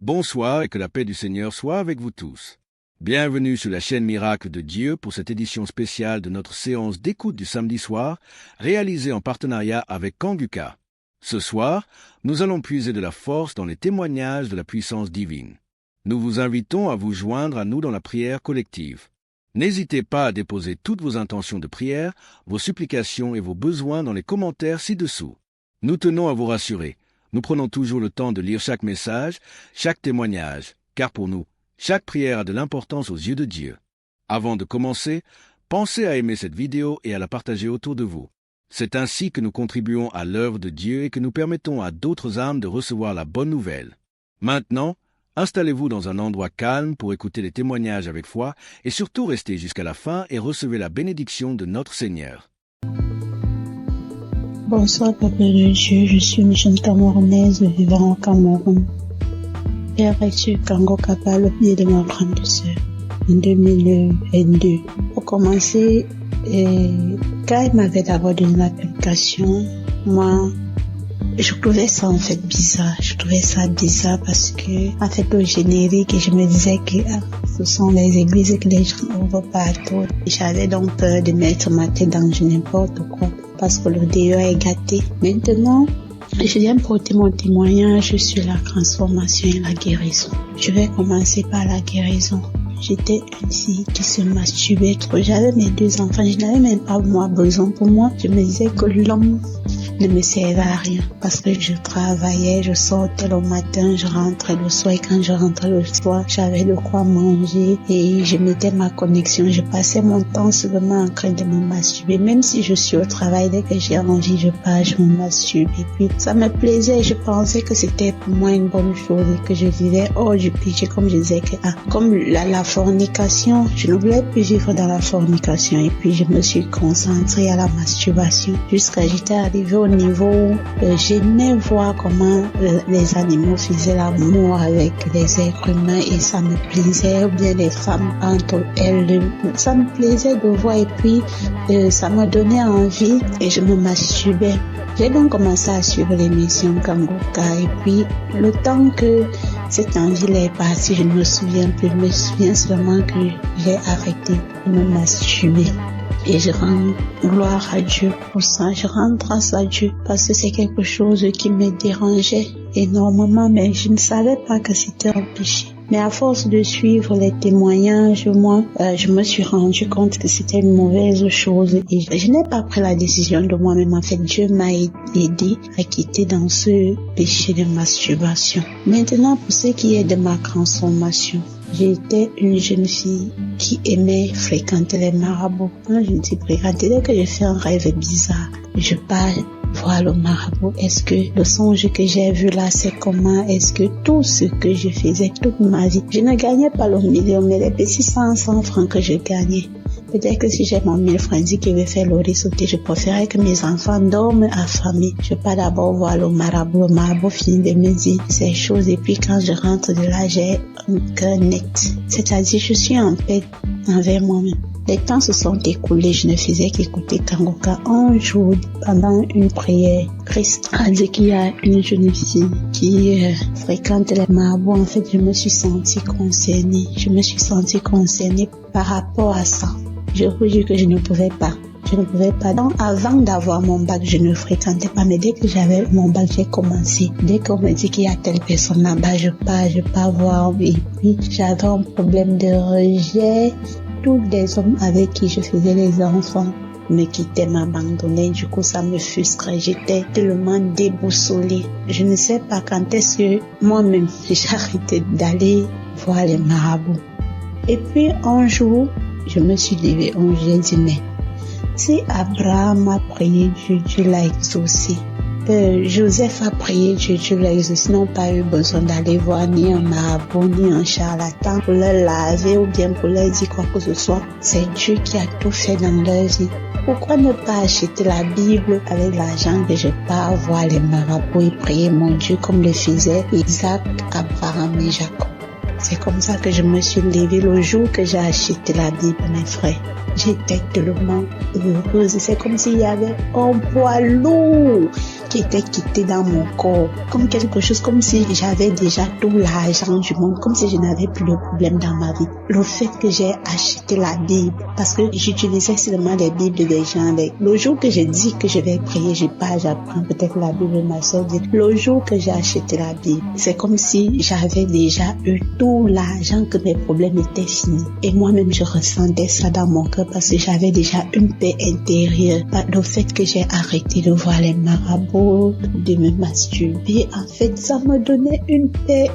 Bonsoir et que la paix du Seigneur soit avec vous tous. Bienvenue sur la chaîne Miracle de Dieu pour cette édition spéciale de notre séance d'écoute du samedi soir, réalisée en partenariat avec Kanguka. Ce soir, nous allons puiser de la force dans les témoignages de la puissance divine. Nous vous invitons à vous joindre à nous dans la prière collective. N'hésitez pas à déposer toutes vos intentions de prière, vos supplications et vos besoins dans les commentaires ci-dessous. Nous tenons à vous rassurer. Nous prenons toujours le temps de lire chaque message, chaque témoignage, car pour nous, chaque prière a de l'importance aux yeux de Dieu. Avant de commencer, pensez à aimer cette vidéo et à la partager autour de vous. C'est ainsi que nous contribuons à l'œuvre de Dieu et que nous permettons à d'autres âmes de recevoir la bonne nouvelle. Maintenant, installez-vous dans un endroit calme pour écouter les témoignages avec foi et surtout restez jusqu'à la fin et recevez la bénédiction de notre Seigneur. Bonsoir, peuple de Dieu, je suis une jeune Camerounaise vivant au Cameroun. J'ai reçu Kanguka par le biais de ma grande sœur en 2022. Pour commencer, quand il m'avait d'abord donné l'application, moi, je trouvais ça en fait bizarre. Je trouvais ça bizarre parce que, en fait, le générique, je me disais que ce sont les églises que les gens ouvrent partout. J'avais donc peur de mettre ma tête dans n'importe quoi parce que le Dieu est gâté. Maintenant, je viens porter mon témoignage sur la transformation et la guérison. Je vais commencer par la guérison. J'étais une fille qui se masturbait trop. J'avais mes 2 enfants, je n'avais même pas moi besoin pour moi. Je me disais que l'homme ne me servait à rien parce que je travaillais, je sortais le matin, je rentrais le soir et quand je rentrais le soir, j'avais de quoi manger et je mettais ma connexion. Je passais mon temps seulement en train de me masturber. Même si je suis au travail, dès que j'ai envie, je pars, je me masturbe. Et puis ça me plaisait, je pensais que c'était pour moi une bonne chose et que je vivais hors du péché, comme je disais que comme la fornication, je ne voulais plus vivre dans la fornication et puis je me suis concentrée à la masturbation jusqu'à j'étais arrivée au niveau j'aimais voir comment les animaux faisaient l'amour avec les êtres humains et ça me plaisait, ou bien les femmes entre elles, ça me plaisait de voir et puis ça me donnait envie et je me masturbais. J'ai donc commencé à suivre l'émission Kanguka et puis le temps que cette envie est partie, je ne me souviens plus, je me souviens seulement que j'ai arrêté de me masturber. Et je rends gloire à Dieu pour ça, je rends grâce à Dieu parce que c'est quelque chose qui me dérangeait énormément, mais je ne savais pas que c'était un péché. Mais à force de suivre les témoignages, moi, je me suis rendu compte que c'était une mauvaise chose et je n'ai pas pris la décision de moi-même. En fait, Dieu m'a aidé à quitter dans ce péché de masturbation. Maintenant, pour ce qui est de ma transformation, j'étais une jeune fille qui aimait fréquenter les marabouts. Quand je dis fréquenter, dès que je fais un rêve bizarre, je pars voir le marabout. Est-ce que le songe que j'ai vu là, c'est comment? Est-ce que tout ce que je faisais toute ma vie, je ne gagnais pas le million, mais les petits 100 francs que je gagnais. Peut-être que si j'ai mon 1000 francs qui veut faire le riz sauté, je préférais que mes enfants dorment affamés. Je pars d'abord voir le marabout finit de me dire ces choses et puis quand je rentre de là, j'ai un cœur net. C'est-à-dire, je suis en paix envers moi-même. Les temps se sont écoulés, je ne faisais qu'écouter Kanguka. Un jour, pendant une prière, Christ a dit qu'il y a une jeune fille qui fréquente les marabouts. En fait, je me suis sentie concernée. Je me suis sentie concernée par rapport à ça. Je vous dis que je ne pouvais pas. Donc, avant d'avoir mon bac, je ne fréquentais pas. Mais dès que j'avais mon bac, j'ai commencé. Dès qu'on me dit qu'il y a telle personne là-bas, je pars voir. Et puis, j'avais un problème de rejet. Tous les hommes avec qui je faisais les enfants me quittaient, m'abandonnaient. Du coup, ça me frustrait. J'étais tellement déboussolée. Je ne sais pas quand est-ce que moi-même, j'ai arrêté d'aller voir les marabouts. Et puis, un jour, je me suis levée, j'ai dit, mais si Abraham a prié, Dieu l'a exaucé. Joseph a prié, Dieu l'a exaucé. Ils n'ont pas eu besoin d'aller voir ni un marabout, ni un charlatan pour leur laver ou bien pour leur dire quoi que ce soit. C'est Dieu qui a tout fait dans leur vie. Pourquoi ne pas acheter la Bible avec l'argent que je pars voir les marabouts et prier mon Dieu comme le faisaient Isaac, Abraham et Jacob? C'est comme ça que je me suis levée le jour que j'ai acheté la Bible, mes frères. J'étais tellement heureuse. C'est comme s'il y avait un poids lourd qui était quitté dans mon corps. Comme quelque chose, comme si j'avais déjà tout l'argent du monde, comme si je n'avais plus de problème dans ma vie. Le fait que j'ai acheté la Bible, parce que j'utilisais seulement les Bibles des gens. Le jour que j'ai dit que je vais prier, j'apprends peut-être la Bible, ma soeur dit. Le jour que j'ai acheté la Bible, c'est comme si j'avais déjà eu tout l'argent, que mes problèmes étaient finis. Et moi-même, je ressentais ça dans mon cœur parce que j'avais déjà une paix intérieure. Le fait que j'ai arrêté de voir les marabouts, de me masturber, en fait, ça me donnait une paix,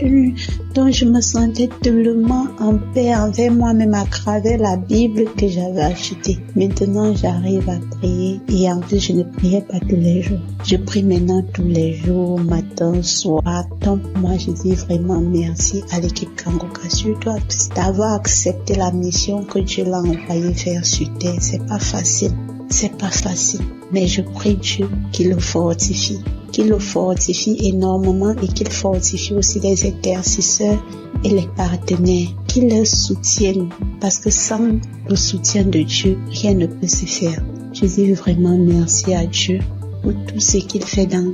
dont je me sentais tellement en paix envers moi-même à travers la Bible que j'avais achetée. Maintenant, j'arrive à prier et en plus, je ne priais pas tous les jours. Je prie maintenant tous les jours, matin, soir. Donc, moi, je dis vraiment merci à l'équipe Kangoka, surtout d'avoir accepté la mission que Dieu l'a envoyé faire sur terre. C'est pas facile. C'est pas facile. Mais je prie Dieu qu'il le fortifie. Qu'il le fortifie énormément et qu'il fortifie aussi les intercesseurs et les partenaires. Qu'il les soutienne. Parce que sans le soutien de Dieu, rien ne peut se faire. Je dis vraiment merci à Dieu pour tout ce qu'il fait dans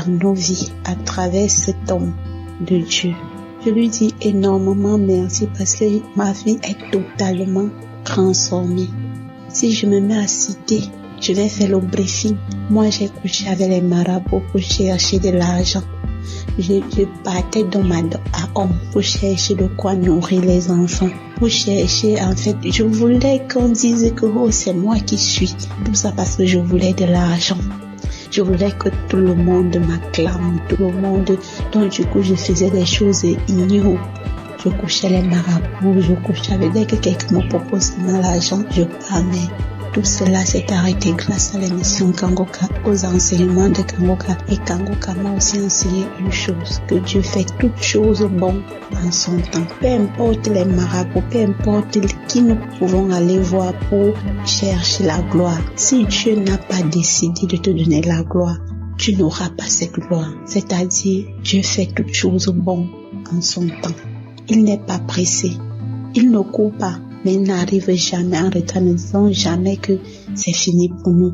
nos vies à travers cet homme de Dieu. Je lui dis énormément merci parce que ma vie est totalement transformée. Si je me mets à citer, je vais faire le briefing. Moi, j'ai couché avec les marabouts pour chercher de l'argent. Je partais à homme pour chercher de quoi nourrir les enfants. Pour chercher, en fait, je voulais qu'on dise que c'est moi qui suis. Tout ça parce que je voulais de l'argent. Je voulais que tout le monde m'acclame, tout le monde. Donc, du coup, je faisais des choses ignobles. Je couchais les marabouts, je couchais dès que quelqu'un me propose de l'argent, je prenais. Tout cela s'est arrêté grâce à l'émission Kangoka, aux enseignements de Kangoka. Et Kangoka m'a aussi enseigné une chose, que Dieu fait toutes choses bonnes en son temps. Peu importe les marabouts, peu importe qui nous pouvons aller voir pour chercher la gloire. Si Dieu n'a pas décidé de te donner la gloire, tu n'auras pas cette gloire. C'est-à-dire, Dieu fait toutes choses bonnes en son temps. Il n'est pas pressé. Il ne court pas. Mais il n'arrive jamais en retard, ne disant jamais que c'est fini pour nous.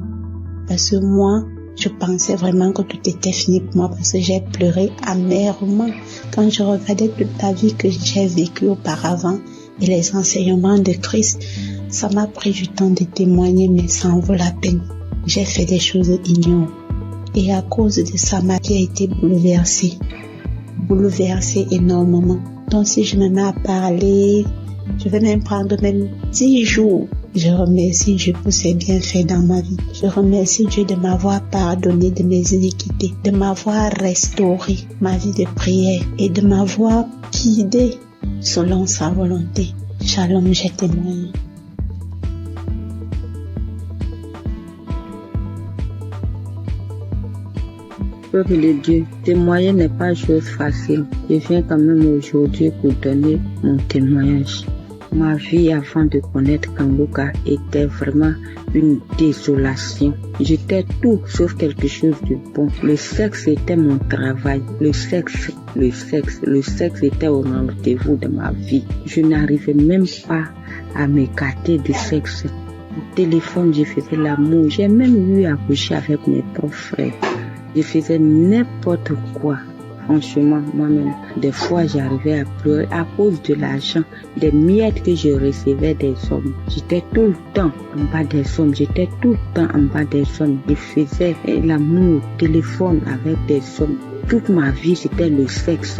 Parce que moi, je pensais vraiment que tout était fini pour moi parce que j'ai pleuré amèrement quand je regardais toute la vie que j'ai vécue auparavant et les enseignements de Christ. Ça m'a pris du temps de témoigner, mais ça en vaut la peine. J'ai fait des choses ignobles. Et à cause de ça, ma vie a été bouleversée énormément. Donc si je me mets à parler, je vais même prendre 10 jours. Je remercie Dieu pour ses bienfaits dans ma vie. Je remercie Dieu de m'avoir pardonné de mes iniquités, de m'avoir restauré ma vie de prière et de m'avoir guidé selon sa volonté. Shalom, j'ai témoigné. Peuple de Dieu, témoigner n'est pas chose facile. Je viens quand même aujourd'hui pour donner mon témoignage. Ma vie avant de connaître Kangoka était vraiment une désolation. J'étais tout sauf quelque chose de bon. Le sexe était mon travail. Le sexe était au rendez-vous de ma vie. Je n'arrivais même pas à m'écarter du sexe. Au téléphone, je faisais l'amour. J'ai même eu à coucher avec mes trois frères. Je faisais n'importe quoi. Franchement, moi-même, des fois, j'arrivais à pleurer à cause de l'argent, des miettes que je recevais des hommes. J'étais tout le temps en bas des hommes. Je faisais l'amour au téléphone avec des hommes. Toute ma vie, c'était le sexe.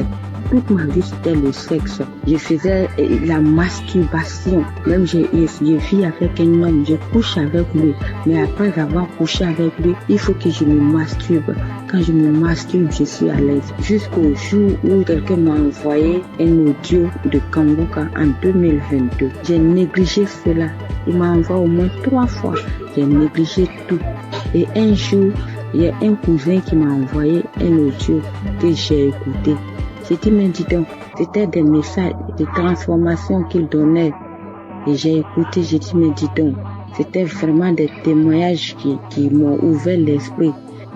Je faisais la masturbation. Même je vis avec un homme, je couche avec lui. Mais après avoir couché avec lui, il faut que je me masturbe. Quand je me masturbe, je suis à l'aise. Jusqu'au jour où quelqu'un m'a envoyé un audio de Kangoka en 2022. J'ai négligé cela. Il m'a envoyé au moins 3 fois. J'ai négligé tout. Et un jour, il y a un cousin qui m'a envoyé un audio que j'ai écouté. J'ai dit, mais dis donc, c'était des messages de transformation qu'il donnait. Et j'ai écouté, j'ai dit, mais dis donc, c'était vraiment des témoignages qui m'ont ouvert l'esprit.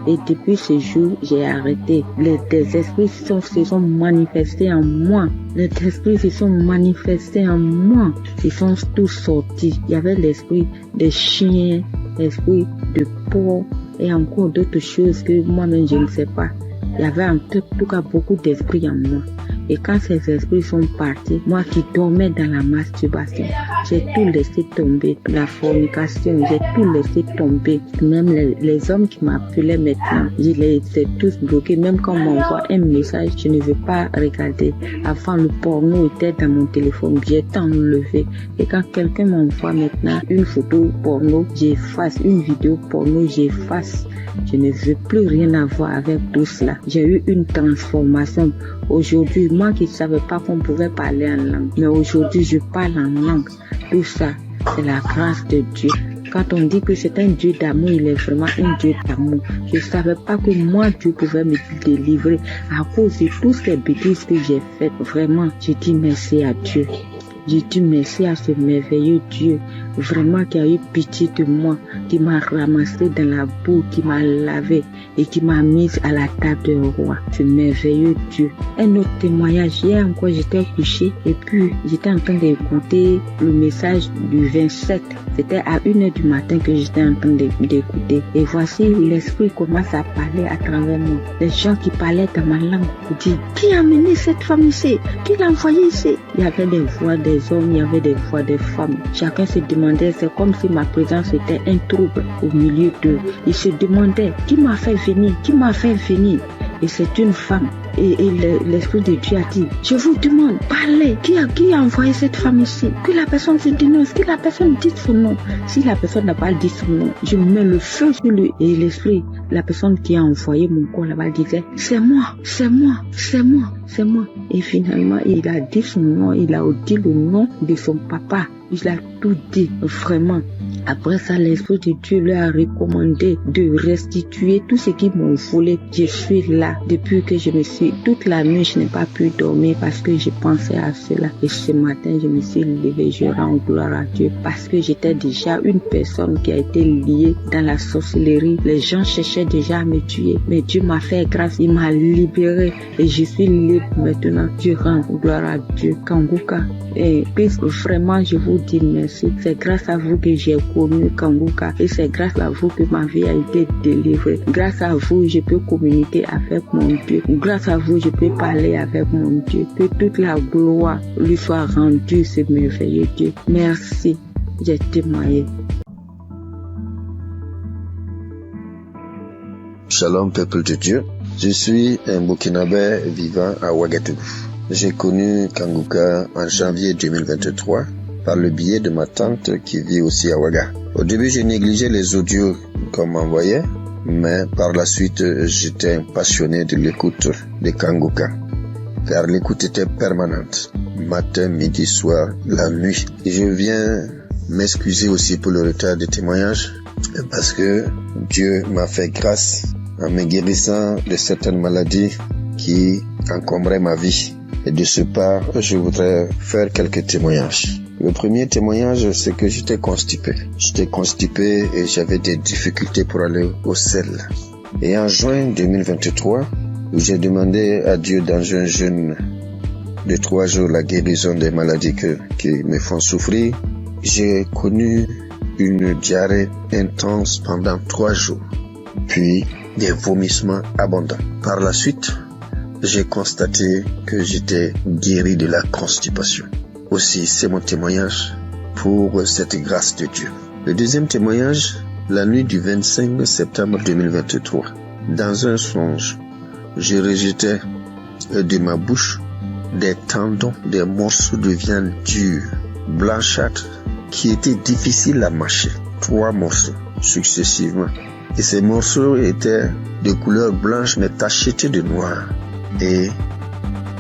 Et depuis ce jour, j'ai arrêté. Les esprits se sont manifestés en moi. Les esprits se sont manifestés en moi. Ils sont tous sortis. Il y avait l'esprit des chiens, l'esprit de porc et encore d'autres choses que moi-même je ne sais pas. Il y avait en tout cas beaucoup d'esprits en moi. Et quand ces esprits sont partis, moi qui dormais dans la masturbation, j'ai tout laissé tomber. La fornication, j'ai tout laissé tomber. Même les hommes qui m'appelaient maintenant, je les ai tous bloqués. Même quand on m'envoie un message, je ne veux pas regarder. Avant, le porno était dans mon téléphone, j'ai enlevé. Et quand quelqu'un m'envoie maintenant une photo porno, j'efface. Une vidéo porno, j'efface. Je ne veux plus rien avoir avec tout cela. J'ai eu une transformation. Aujourd'hui, moi qui ne savais pas qu'on pouvait parler en langue, mais aujourd'hui je parle en langue. Tout ça, c'est la grâce de Dieu. Quand on dit que c'est un Dieu d'amour, il est vraiment un Dieu d'amour. Je ne savais pas que moi, Dieu pouvait me délivrer à cause de toutes ces bêtises que j'ai faites. Vraiment, je dis merci à Dieu. Je dis merci à ce merveilleux Dieu, vraiment qui a eu pitié de moi, qui m'a ramassé dans la boue, qui m'a lavé et qui m'a mise à la table de roi. Ce merveilleux Dieu. Un autre témoignage, hier encore j'étais couché et puis j'étais en train d'écouter le message du 27. C'était à 1h du matin que j'étais en train d'écouter. Et voici l'esprit commence à parler à travers moi. Les gens qui parlaient dans ma langue disent, qui a amené cette femme ici? Qui l'a envoyée ici? Il y avait des voix des hommes, il y avait des voix des femmes. Chacun se demandait, c'est comme si ma présence était un trouble au milieu d'eux. Ils se demandaient, qui m'a fait venir? Qui m'a fait venir? Et c'est une femme. Et l'Esprit de Dieu a dit, je vous demande, parlez, qui a envoyé cette femme ici? Que la personne se dénonce, que la personne dise son nom. Si la personne n'a pas dit son nom, je mets le feu sur lui. Et l'Esprit, la personne qui a envoyé mon corps là-bas disait, c'est moi, c'est moi, c'est moi, c'est moi. Et finalement, il a dit son nom, il a dit le nom de son papa. Il a tout dit, vraiment. Après ça, l'Esprit de Dieu lui a recommandé de restituer tout ce qu'ils m'ont volé. Je suis là depuis que je me suis... Toute la nuit, je n'ai pas pu dormir parce que je pensais à cela. Et ce matin, je me suis levée, je rends gloire à Dieu parce que j'étais déjà une personne qui a été liée dans la sorcellerie. Les gens cherchaient déjà à me tuer. Mais Dieu m'a fait grâce, il m'a libérée et je suis libre maintenant. Je rends gloire à Dieu. Kanguka. Et puis, vraiment, je vous dis merci. C'est grâce à vous que j'ai connu Kanguka et c'est grâce à vous que ma vie a été délivrée. Grâce à vous, je peux communiquer avec mon Dieu. Grâce à vous, je peux parler avec mon Dieu. Que toute la gloire lui soit rendue, ce merveilleux Dieu. Merci. J'ai témoigné. Shalom, peuple de Dieu. Je suis un Burkinabé vivant à Ouagadougou. J'ai connu Kanguka en janvier 2023 par le biais de ma tante qui vit aussi à Ouaga. Au début, j'ai négligé les audios qu'on m'envoyait, mais par la suite, j'étais passionné de l'écoute de Kanguka, car l'écoute était permanente, matin, midi, soir, la nuit. Et je viens m'excuser aussi pour le retard des témoignages, parce que Dieu m'a fait grâce en me guérissant de certaines maladies qui encombraient ma vie. Et de ce pas, je voudrais faire quelques témoignages. Le premier témoignage, c'est que j'étais constipé. J'étais constipé et j'avais des difficultés pour aller au sel. Et en juin 2023, où j'ai demandé à Dieu dans un jeûne de 3 jours la guérison des maladies qui me font souffrir, j'ai connu une diarrhée intense pendant 3 jours, puis des vomissements abondants. Par la suite, j'ai constaté que j'étais guéri de la constipation. Aussi, c'est mon témoignage pour cette grâce de Dieu. Le deuxième témoignage, la nuit du 25 septembre 2023. Dans un songe, je rejetais de ma bouche des tendons, des morceaux de viande dure, blanchâtre, qui étaient difficiles à mâcher. 3 morceaux successivement. Et ces morceaux étaient de couleur blanche mais tachetés de noir. Et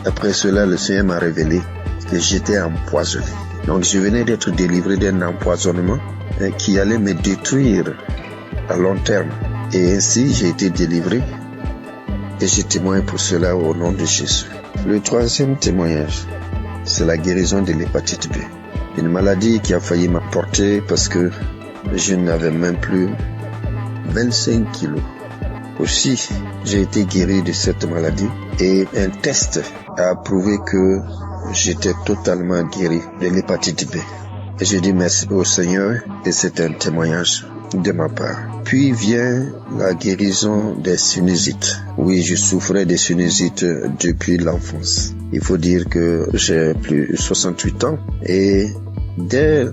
après cela, le Seigneur m'a révélé que j'étais empoisonné. Donc je venais d'être délivré d'un empoisonnement qui allait me détruire à long terme. Et ainsi, j'ai été délivré et je témoigne pour cela au nom de Jésus. Le troisième témoignage, c'est la guérison de l'hépatite B. Une maladie qui a failli m'emporter parce que je n'avais même plus 25 kilos aussi, j'ai été guéri de cette maladie et un test a prouvé que j'étais totalement guéri de l'hépatite B. Et je dis merci au Seigneur et c'est un témoignage de ma part. Puis vient la guérison des sinusites. Oui, je souffrais des sinusites depuis l'enfance. Il faut dire que j'ai plus de 68 ans et dès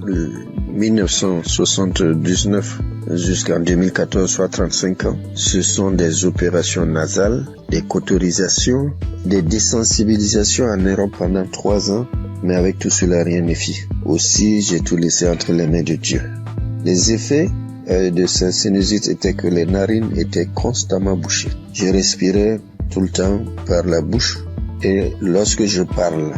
1979 jusqu'en 2014, soit 35 ans, ce sont des opérations nasales, des cauterisations, des désensibilisations en Europe pendant 3 ans, mais avec tout cela, rien ne fit. Aussi, j'ai tout laissé entre les mains de Dieu. Les effets de ces sinusites étaient que les narines étaient constamment bouchées. Je respirais tout le temps par la bouche et lorsque je parle,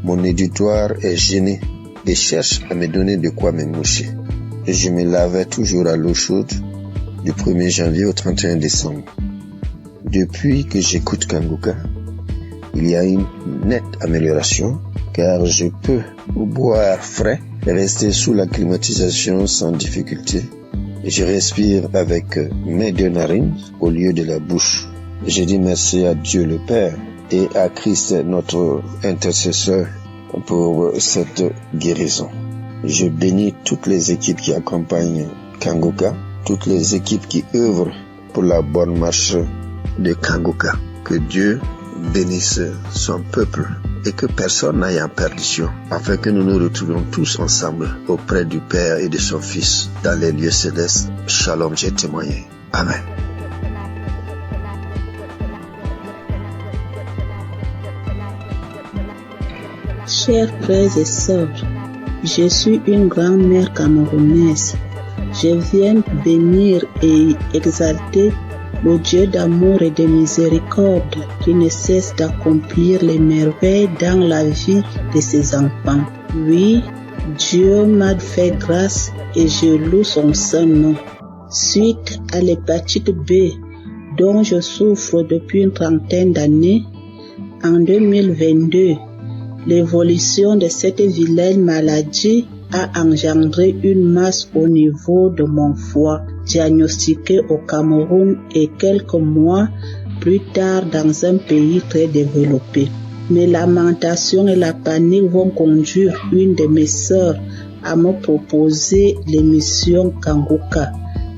mon auditoire est gêné et cherche à me donner de quoi me moucher. Et je me lavais toujours à l'eau chaude du 1er janvier au 31 décembre. Depuis que j'écoute Kanguka, il y a une nette amélioration car je peux boire frais et rester sous la climatisation sans difficulté. Et je respire avec mes 2 narines au lieu de la bouche. Je dis merci à Dieu le Père et à Christ notre intercesseur pour cette guérison. Je bénis toutes les équipes qui accompagnent Kanguka, toutes les équipes qui œuvrent pour la bonne marche de Kanguka. Que Dieu bénisse son peuple et que personne n'aille en perdition, afin que nous nous retrouvions tous ensemble auprès du Père et de son Fils dans les lieux célestes. Shalom, j'ai témoigné. Amen. Chers frères et sœurs, je suis une grand-mère camerounaise. Je viens bénir et exalter le Dieu d'amour et de miséricorde qui ne cesse d'accomplir les merveilles dans la vie de ses enfants. Oui, Dieu m'a fait grâce et je loue son saint nom. Suite à l'hépatite B dont je souffre depuis une trentaine d'années, en 2022, l'évolution de cette vilaine maladie a engendré une masse au niveau de mon foie, diagnostiquée au Cameroun et quelques mois plus tard dans un pays très développé. Mes lamentations et la panique vont conduire une de mes sœurs à me proposer l'émission Kanguka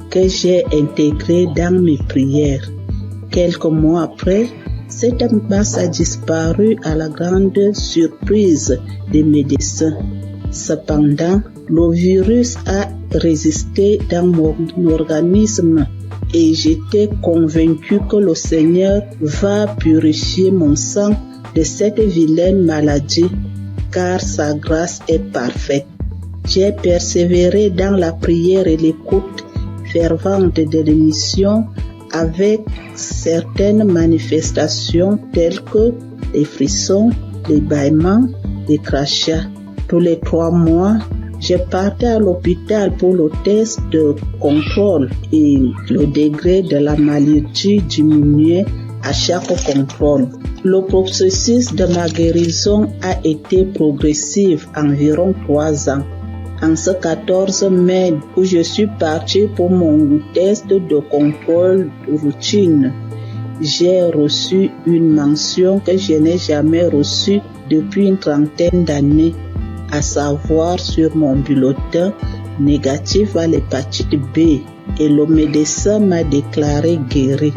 que j'ai intégrée dans mes prières. Quelques mois après, cette masse a disparu à la grande surprise des médecins. Cependant, le virus a résisté dans mon organisme et j'étais convaincu que le Seigneur va purifier mon sang de cette vilaine maladie, car sa grâce est parfaite. J'ai persévéré dans la prière et l'écoute fervente de l'émission avec certaines manifestations telles que les frissons, les bâillements, les crachats. Tous les 3 mois, je partais à l'hôpital pour le test de contrôle et le degré de la maladie diminuait à chaque contrôle. Le processus de ma guérison a été progressif, environ 3 ans. En ce 14 mai où je suis parti pour mon test de contrôle routine, j'ai reçu une mention que je n'ai jamais reçue depuis une trentaine d'années, à savoir sur mon bulletin négatif à l'hépatite B, et le médecin m'a déclaré guéri.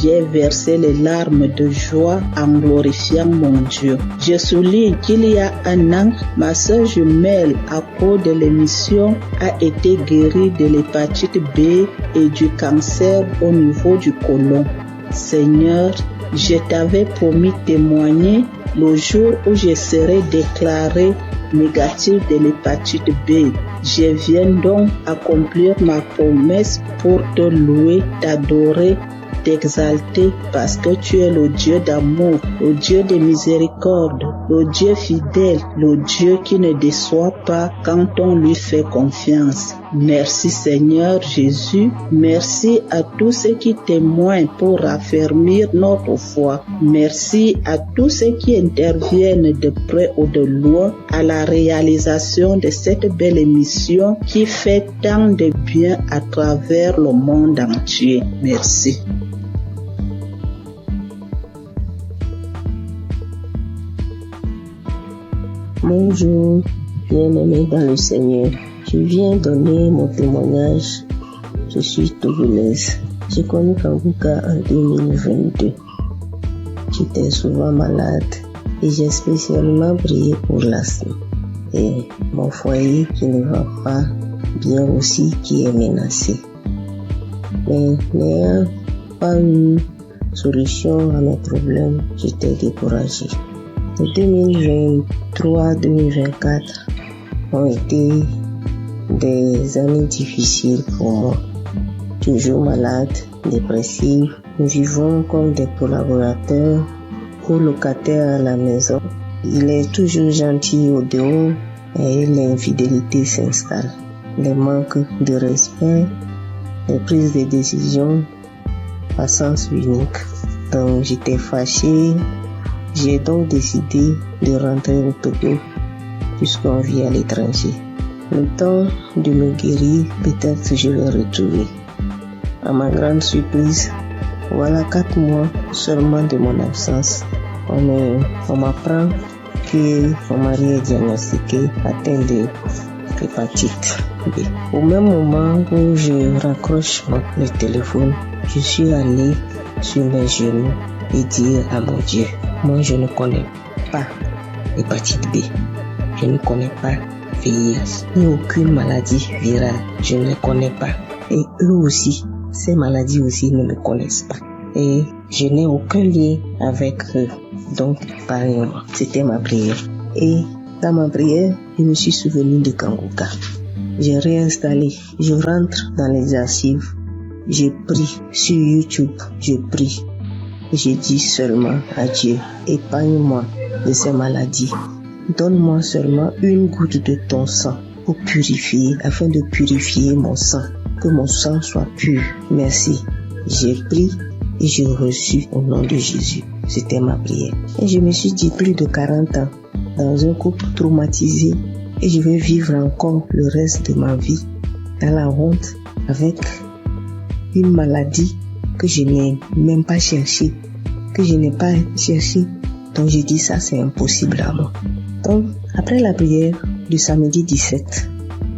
J'ai versé les larmes de joie en glorifiant mon Dieu. Je souligne qu'il y a 1 an, ma sœur jumelle, à cause de l'émission, a été guérie de l'hépatite B et du cancer au niveau du côlon. Seigneur, je t'avais promis témoigner le jour où je serai déclaré négatif de l'hépatite B. Je viens donc accomplir ma promesse pour te louer, t'adorer, t'exalter parce que tu es le Dieu d'amour, le Dieu de miséricorde, le Dieu fidèle, le Dieu qui ne déçoit pas quand on lui fait confiance. Merci Seigneur Jésus, merci à tous ceux qui témoignent pour raffermir notre foi. Merci à tous ceux qui interviennent de près ou de loin à la réalisation de cette belle émission qui fait tant de bien à travers le monde entier. Merci. Bonjour, bien-aimé dans le Seigneur. Je viens donner mon témoignage. Je suis togolaise. J'ai connu Kanguka en 2022. J'étais souvent malade et j'ai spécialement prié pour l'asthme. Et mon foyer qui ne va pas bien aussi, qui est menacé. Mais n'ayant pas eu solution à mes problèmes, j'étais découragée. Les 2023-2024 ont été des années difficiles pour moi. Toujours malade, dépressive. Nous vivons comme des collaborateurs, colocataires à la maison. Il est toujours gentil au dehors et l'infidélité s'installe. Les manques de respect, les prises de décision à sens unique. Donc j'étais fâchée. J'ai donc décidé de rentrer au Togo puisqu'on vit à l'étranger. Le temps de me guérir, peut-être je vais retrouver. À ma grande surprise, voilà 4 mois seulement de mon absence. On m'apprend que mon mari est diagnostiqué atteint de l'hépatite B. Au même moment où je raccroche le téléphone, je suis allé sur mes genoux et dire à mon Dieu, moi je ne connais pas l'hépatite B, je ne connais pas VIH, ni aucune maladie virale, je ne les connais pas. Et eux aussi, ces maladies aussi ne me connaissent pas. Et je n'ai aucun lien avec eux. Donc, parlez-moi. C'était ma prière. Et dans ma prière, je me suis souvenu de Kanguka. J'ai réinstallé. Je rentre dans les archives. Je prie sur YouTube. Je prie. Je dis seulement à Dieu, épargne-moi de ces maladies. Donne-moi seulement une goutte de ton sang pour purifier, afin de purifier mon sang. Que mon sang soit pur. Merci. J'ai pris et j'ai reçu au nom de Jésus. C'était ma prière. Et je me suis dit, plus de 40 ans, dans un couple traumatisé, et je vais vivre encore le reste de ma vie dans la honte, avec une maladie que je n'ai même pas cherchée, Donc j'ai dit, ça c'est impossible à moi. Donc, après la prière du samedi 17,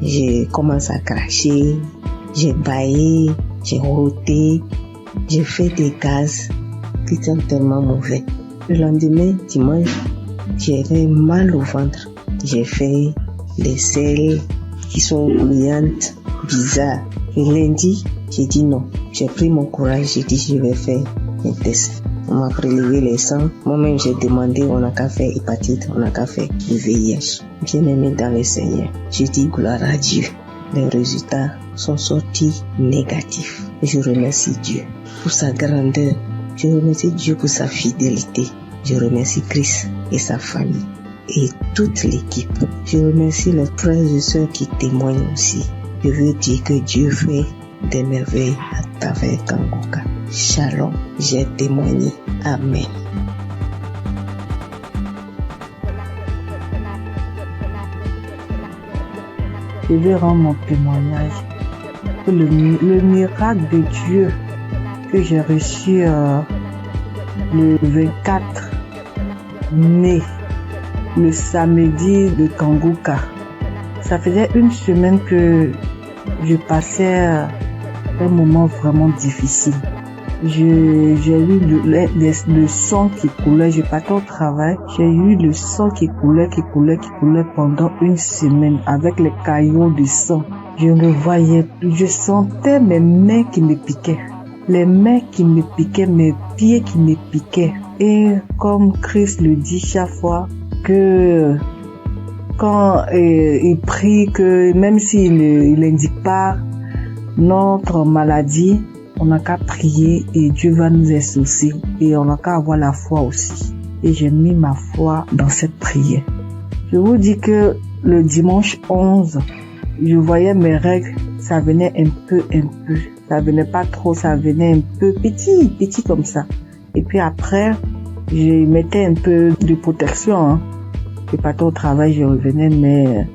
j'ai commencé à cracher, j'ai bâillé, j'ai roté, j'ai fait des gaz qui sont tellement mauvais. Le lendemain, dimanche, j'avais mal au ventre. J'ai fait des selles qui sont bouillantes, bizarres. Le lundi, j'ai dit non. J'ai pris mon courage, j'ai dit je vais faire un test. On m'a prélevé les sangs. Moi-même, j'ai demandé, on n'a qu'à faire hépatite, on n'a qu'à faire le VIH. Bien aimé dans le Seigneur, j'ai dit gloire à Dieu. Les résultats sont sortis négatifs. Je remercie Dieu pour sa grandeur. Je remercie Dieu pour sa fidélité. Je remercie Christ et sa famille et toute l'équipe. Je remercie les frères et sœurs qui témoignent aussi. Je veux dire que Dieu fait des merveilles à travers Kanguka. Shalom, j'ai témoigné. Amen. Je vais rendre mon témoignage pour le miracle de Dieu que j'ai reçu le 24 mai, le samedi de Kanguka. Ça faisait une semaine que je passais un moment vraiment difficile. J'ai eu le sang qui coulait, je partais au travail, j'ai eu le sang qui coulait pendant une semaine avec les caillots de sang. Je ne voyais plus, je sentais mes mains qui me piquaient, les mains qui me piquaient, mes pieds qui me piquaient. Et comme Christ le dit chaque fois, que quand il prie, que même s'il n'indique pas notre maladie, on n'a qu'à prier et Dieu va nous exaucer et on n'a qu'à avoir la foi aussi. Et j'ai mis ma foi dans cette prière. Je vous dis que le dimanche 11, je voyais mes règles, ça venait un peu. Ça venait pas trop, ça venait un peu petit comme ça. Et puis après, je mettais un peu de protection. Je partais au travail, je revenais, mais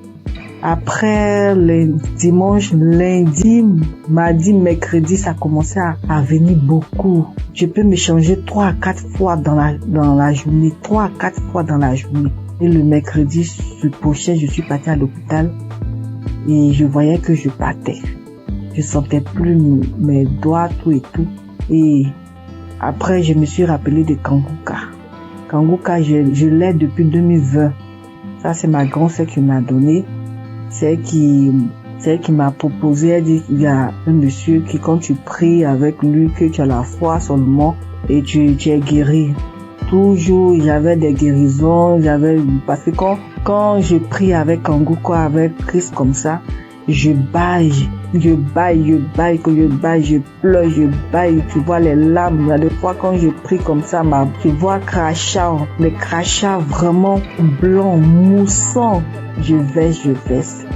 après le dimanche, lundi, mardi, mercredi, ça commençait à venir beaucoup. Je peux me changer 3 à 4 fois dans la journée, 3 à 4 fois dans la journée. Et le mercredi prochain, je suis partie à l'hôpital et je voyais que je battais. Je sentais plus mes doigts, tout et tout. Et après, je me suis rappelé de Kanguka. Kanguka, je l'ai depuis 2020. Ça, c'est ma grand-sœur qui m'a donné. C'est elle qui m'a proposé. Elle dit, il y a un monsieur qui, quand tu pries avec lui, que tu as la foi seulement et tu es guéri. Toujours, il y avait des guérisons, parce que quand je prie avec Kanguka, avec Christ comme ça, je baille, je pleure, je baille, tu vois les larmes. Il y a des fois quand je prie comme ça, tu vois les crachats vraiment blancs, moussants. Je verse.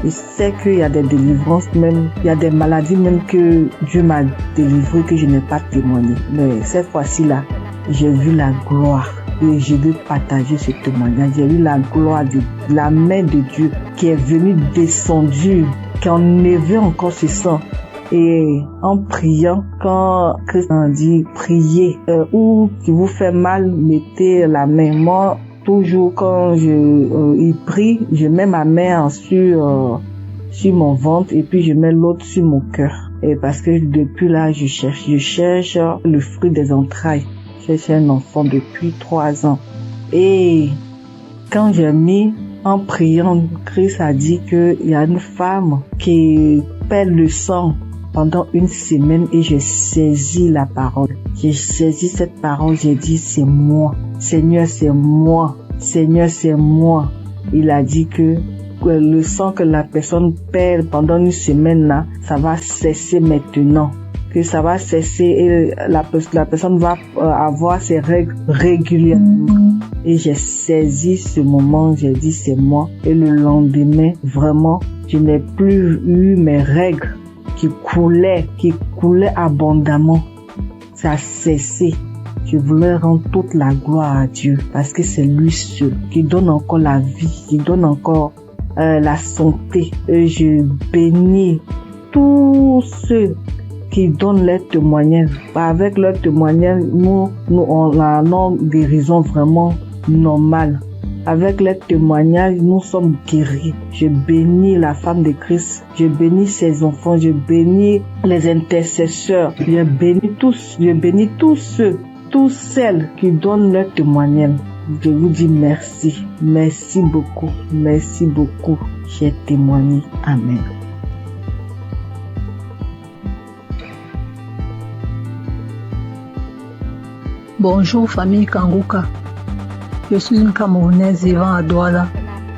Je sais qu'il y a des délivrances même, il y a des maladies même que Dieu m'a délivré que je n'ai pas témoigné. Mais cette fois-ci là, j'ai vu la gloire. Et je veux partager ce témoignage. J'ai vu la gloire de la main de Dieu qui est venue descendue, qui a enlevé encore ce sang. Et en priant, quand Christ a dit priez, ou qui vous fait mal, mettez la main. Moi, toujours quand il prie, je mets ma main sur mon ventre et puis je mets l'autre sur mon cœur. Et parce que depuis là, je cherche le fruit des entrailles. Je cherche un enfant depuis 3 ans. Et quand j'ai mis en priant, Christ a dit qu'il y a une femme qui perd le sang pendant 1 semaine et j'ai saisi la parole. J'ai saisi cette parole, j'ai dit c'est moi. Seigneur, c'est moi. Seigneur, c'est moi. Il a dit que le sang que la personne perd pendant 1 semaine là, ça va cesser maintenant. Que ça va cesser et la personne va avoir ses règles régulièrement. Et j'ai saisi ce moment, j'ai dit c'est moi. Et le lendemain, vraiment, je n'ai plus eu mes règles qui coulaient abondamment. Ça a cessé. Je voulais rendre toute la gloire à Dieu parce que c'est lui seul qui donne encore la vie, qui donne encore la santé. Et je bénis tous ceux qui donnent leur témoignage. Avec leur témoignage, nous on a une guérison vraiment normale. Avec leur témoignage, nous sommes guéris. Je bénis la femme de Christ. Je bénis ses enfants. Je bénis les intercesseurs. Je bénis tous celles qui donnent leur témoignage. Je vous dis merci. Merci beaucoup. Merci beaucoup. J'ai témoigné. Amen. Bonjour famille Kanguka. Je suis une Camerounaise vivant à Douala.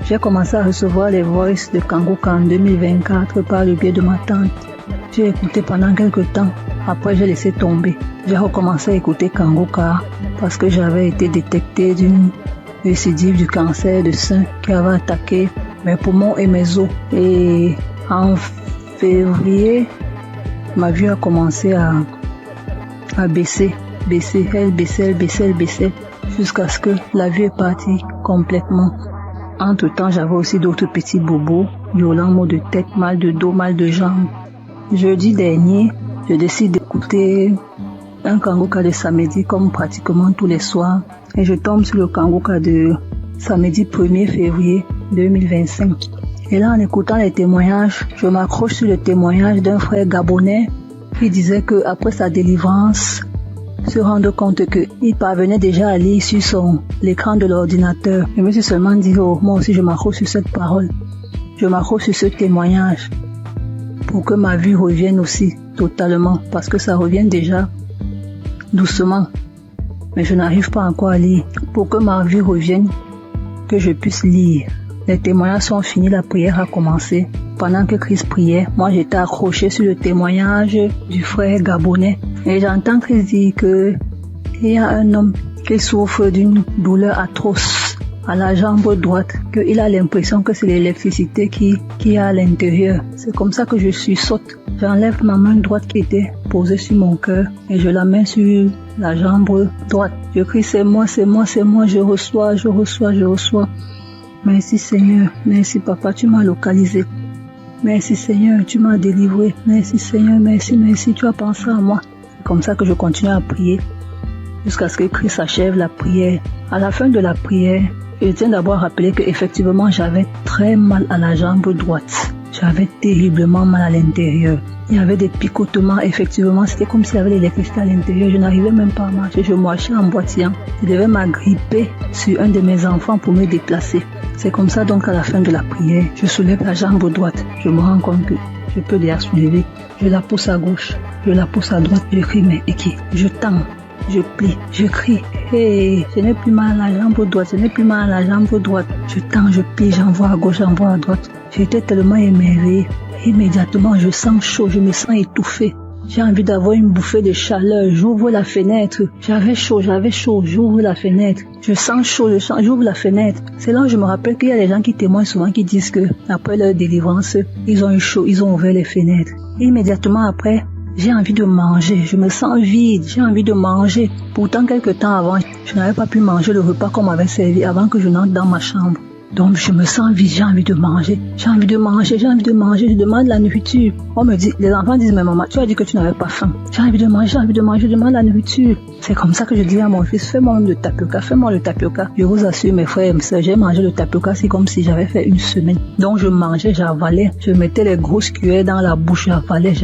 J'ai commencé à recevoir les voices de Kanguka en 2024 par le biais de ma tante. J'ai écouté pendant quelques temps. Après, j'ai laissé tomber. J'ai recommencé à écouter Kanguka parce que j'avais été détectée d'une récidive du cancer de sein qui avait attaqué mes poumons et mes os. Et en février, ma vue a commencé à baisser. Elle baissait, jusqu'à ce que la vue est partie complètement. Entre-temps, j'avais aussi d'autres petits bobos, violents maux de tête, mal de dos, mal de jambes. Jeudi dernier, je décide d'écouter un Kanguka de samedi comme pratiquement tous les soirs et je tombe sur le Kanguka de samedi 1er février 2025. Et là, en écoutant les témoignages, je m'accroche sur le témoignage d'un frère gabonais qui disait que après sa délivrance, se rendre compte qu'il parvenait déjà à lire sur l'écran de l'ordinateur. Je me suis seulement dit, moi aussi je m'accroche sur cette parole. Je m'accroche sur ce témoignage pour que ma vue revienne aussi totalement, parce que ça revient déjà doucement. Mais je n'arrive pas encore à lire. Pour que ma vue revienne, que je puisse lire. Les témoignages sont finis, la prière a commencé. Pendant que Christ priait, moi j'étais accroché sur le témoignage du frère gabonais. Et j'entends Christ dire qu'il y a un homme qui souffre d'une douleur atroce à la jambe droite, qu'il a l'impression que c'est l'électricité qui est à l'intérieur. C'est comme ça que je sursaute. J'enlève ma main droite qui était posée sur mon cœur et je la mets sur la jambe droite. Je crie c'est moi, je reçois. Merci Seigneur, merci Papa, tu m'as localisé. Merci Seigneur, tu m'as délivré. Merci Seigneur, merci, tu as pensé à moi. C'est comme ça que je continue à prier jusqu'à ce que Christ achève la prière. À la fin de la prière, Je tiens d'abord à rappeler qu'effectivement, j'avais très mal à la jambe droite. J'avais terriblement mal à l'intérieur. Il y avait des picotements, effectivement, c'était comme s'il y avait l'électricité à l'intérieur. Je n'arrivais même pas à marcher, je marchais en boitillant. Je devais m'agripper sur un de mes enfants pour me déplacer. C'est comme ça donc à la fin de la prière, je soulève la jambe droite. Je me rends compte que je peux déjà soulever. Je la pousse à gauche, je la pousse à droite, je crie mais Eki, je tends. Je plie, je crie, hey, je n'ai plus mal à la jambe droite, je n'ai plus mal à la jambe droite. Je tends, je plie, j'envoie à gauche, j'envoie à droite. J'étais tellement émerveillée. Immédiatement, je sens chaud, je me sens étouffée. J'ai envie d'avoir une bouffée de chaleur. J'ouvre la fenêtre. J'avais chaud, j'ouvre la fenêtre. Je sens chaud, j'ouvre la fenêtre. C'est là où je me rappelle qu'il y a des gens qui témoignent souvent qui disent que après leur délivrance, ils ont eu chaud, ils ont ouvert les fenêtres. Immédiatement après, j'ai envie de manger, je me sens vide, j'ai envie de manger. Pourtant, quelques temps avant, je n'avais pas pu manger le repas qu'on m'avait servi avant que je n'entre dans ma chambre. Donc, je me sens vide, j'ai envie de manger, je demande la nourriture. On me dit, les enfants disent, mais maman, tu as dit que tu n'avais pas faim. J'ai envie de manger, je demande la nourriture. C'est comme ça que je dis à mon fils, fais-moi le tapioca. Je vous assure, mes frères et mes sœurs, j'ai mangé le tapioca, c'est comme si j'avais fait une semaine. Donc, je mangeais, j'avalais, je mettais les grosses cuillères dans la bouche, j'avalais.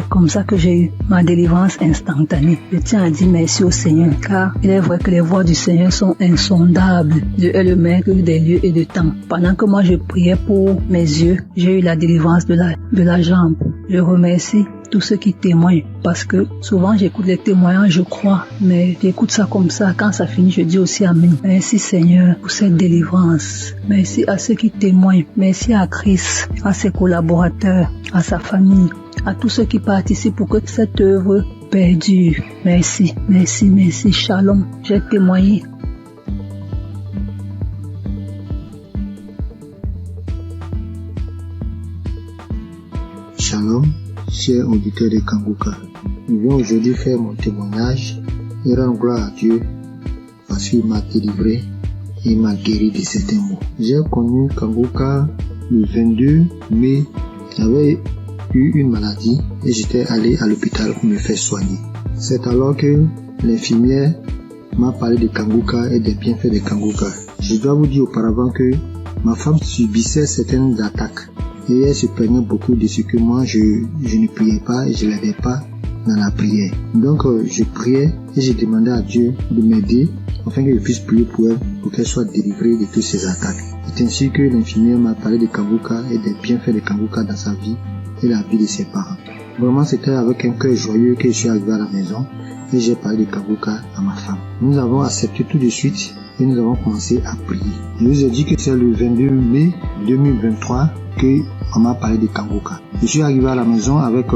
Comme ça que j'ai eu ma délivrance instantanée. Je tiens à dire merci au Seigneur, car il est vrai que les voies du Seigneur sont insondables. Dieu est le maître des lieux et de temps. Pendant que moi je priais pour mes yeux, j'ai eu la délivrance de la jambe. Je remercie tous ceux qui témoignent, parce que souvent j'écoute les témoignages, je crois, mais j'écoute ça comme ça. Quand ça finit, je dis aussi Amen. Merci Seigneur pour cette délivrance. Merci à ceux qui témoignent. Merci à Christ, à ses collaborateurs, à sa famille, à tous ceux qui participent pour que cette œuvre perdure. Merci. Shalom. J'ai témoigné. Shalom, chers auditeurs de Kanguka. Je viens aujourd'hui faire mon témoignage et rendre gloire à Dieu parce qu'il m'a délivré et m'a guéri de certains maux. J'ai connu Kanguka le 22 mai. J'avais eu une maladie et j'étais allé à l'hôpital pour me faire soigner. C'est alors que l'infirmière m'a parlé de Kanguka et des bienfaits de Kanguka. Je dois vous dire auparavant que ma femme subissait certaines attaques. Et elle se plaignait beaucoup de ce que moi je ne priais pas et je l'aidais pas dans la prière. Donc je priais et je demandais à Dieu de m'aider afin que je puisse prier pour elle, pour qu'elle soit délivrée de toutes ces attaques. C'est ainsi que l'infirmière m'a parlé de Kanguka et des bienfaits de Kanguka dans sa vie et la vie de ses parents. Vraiment c'était avec un cœur joyeux que je suis arrivé à la maison et j'ai parlé de Kanguka à ma femme. Nous avons accepté tout de suite et nous avons commencé à prier. Je vous ai dit que c'est le 22 mai 2023 qu'on m'a parlé de Kanguka. Je suis arrivé à la maison avec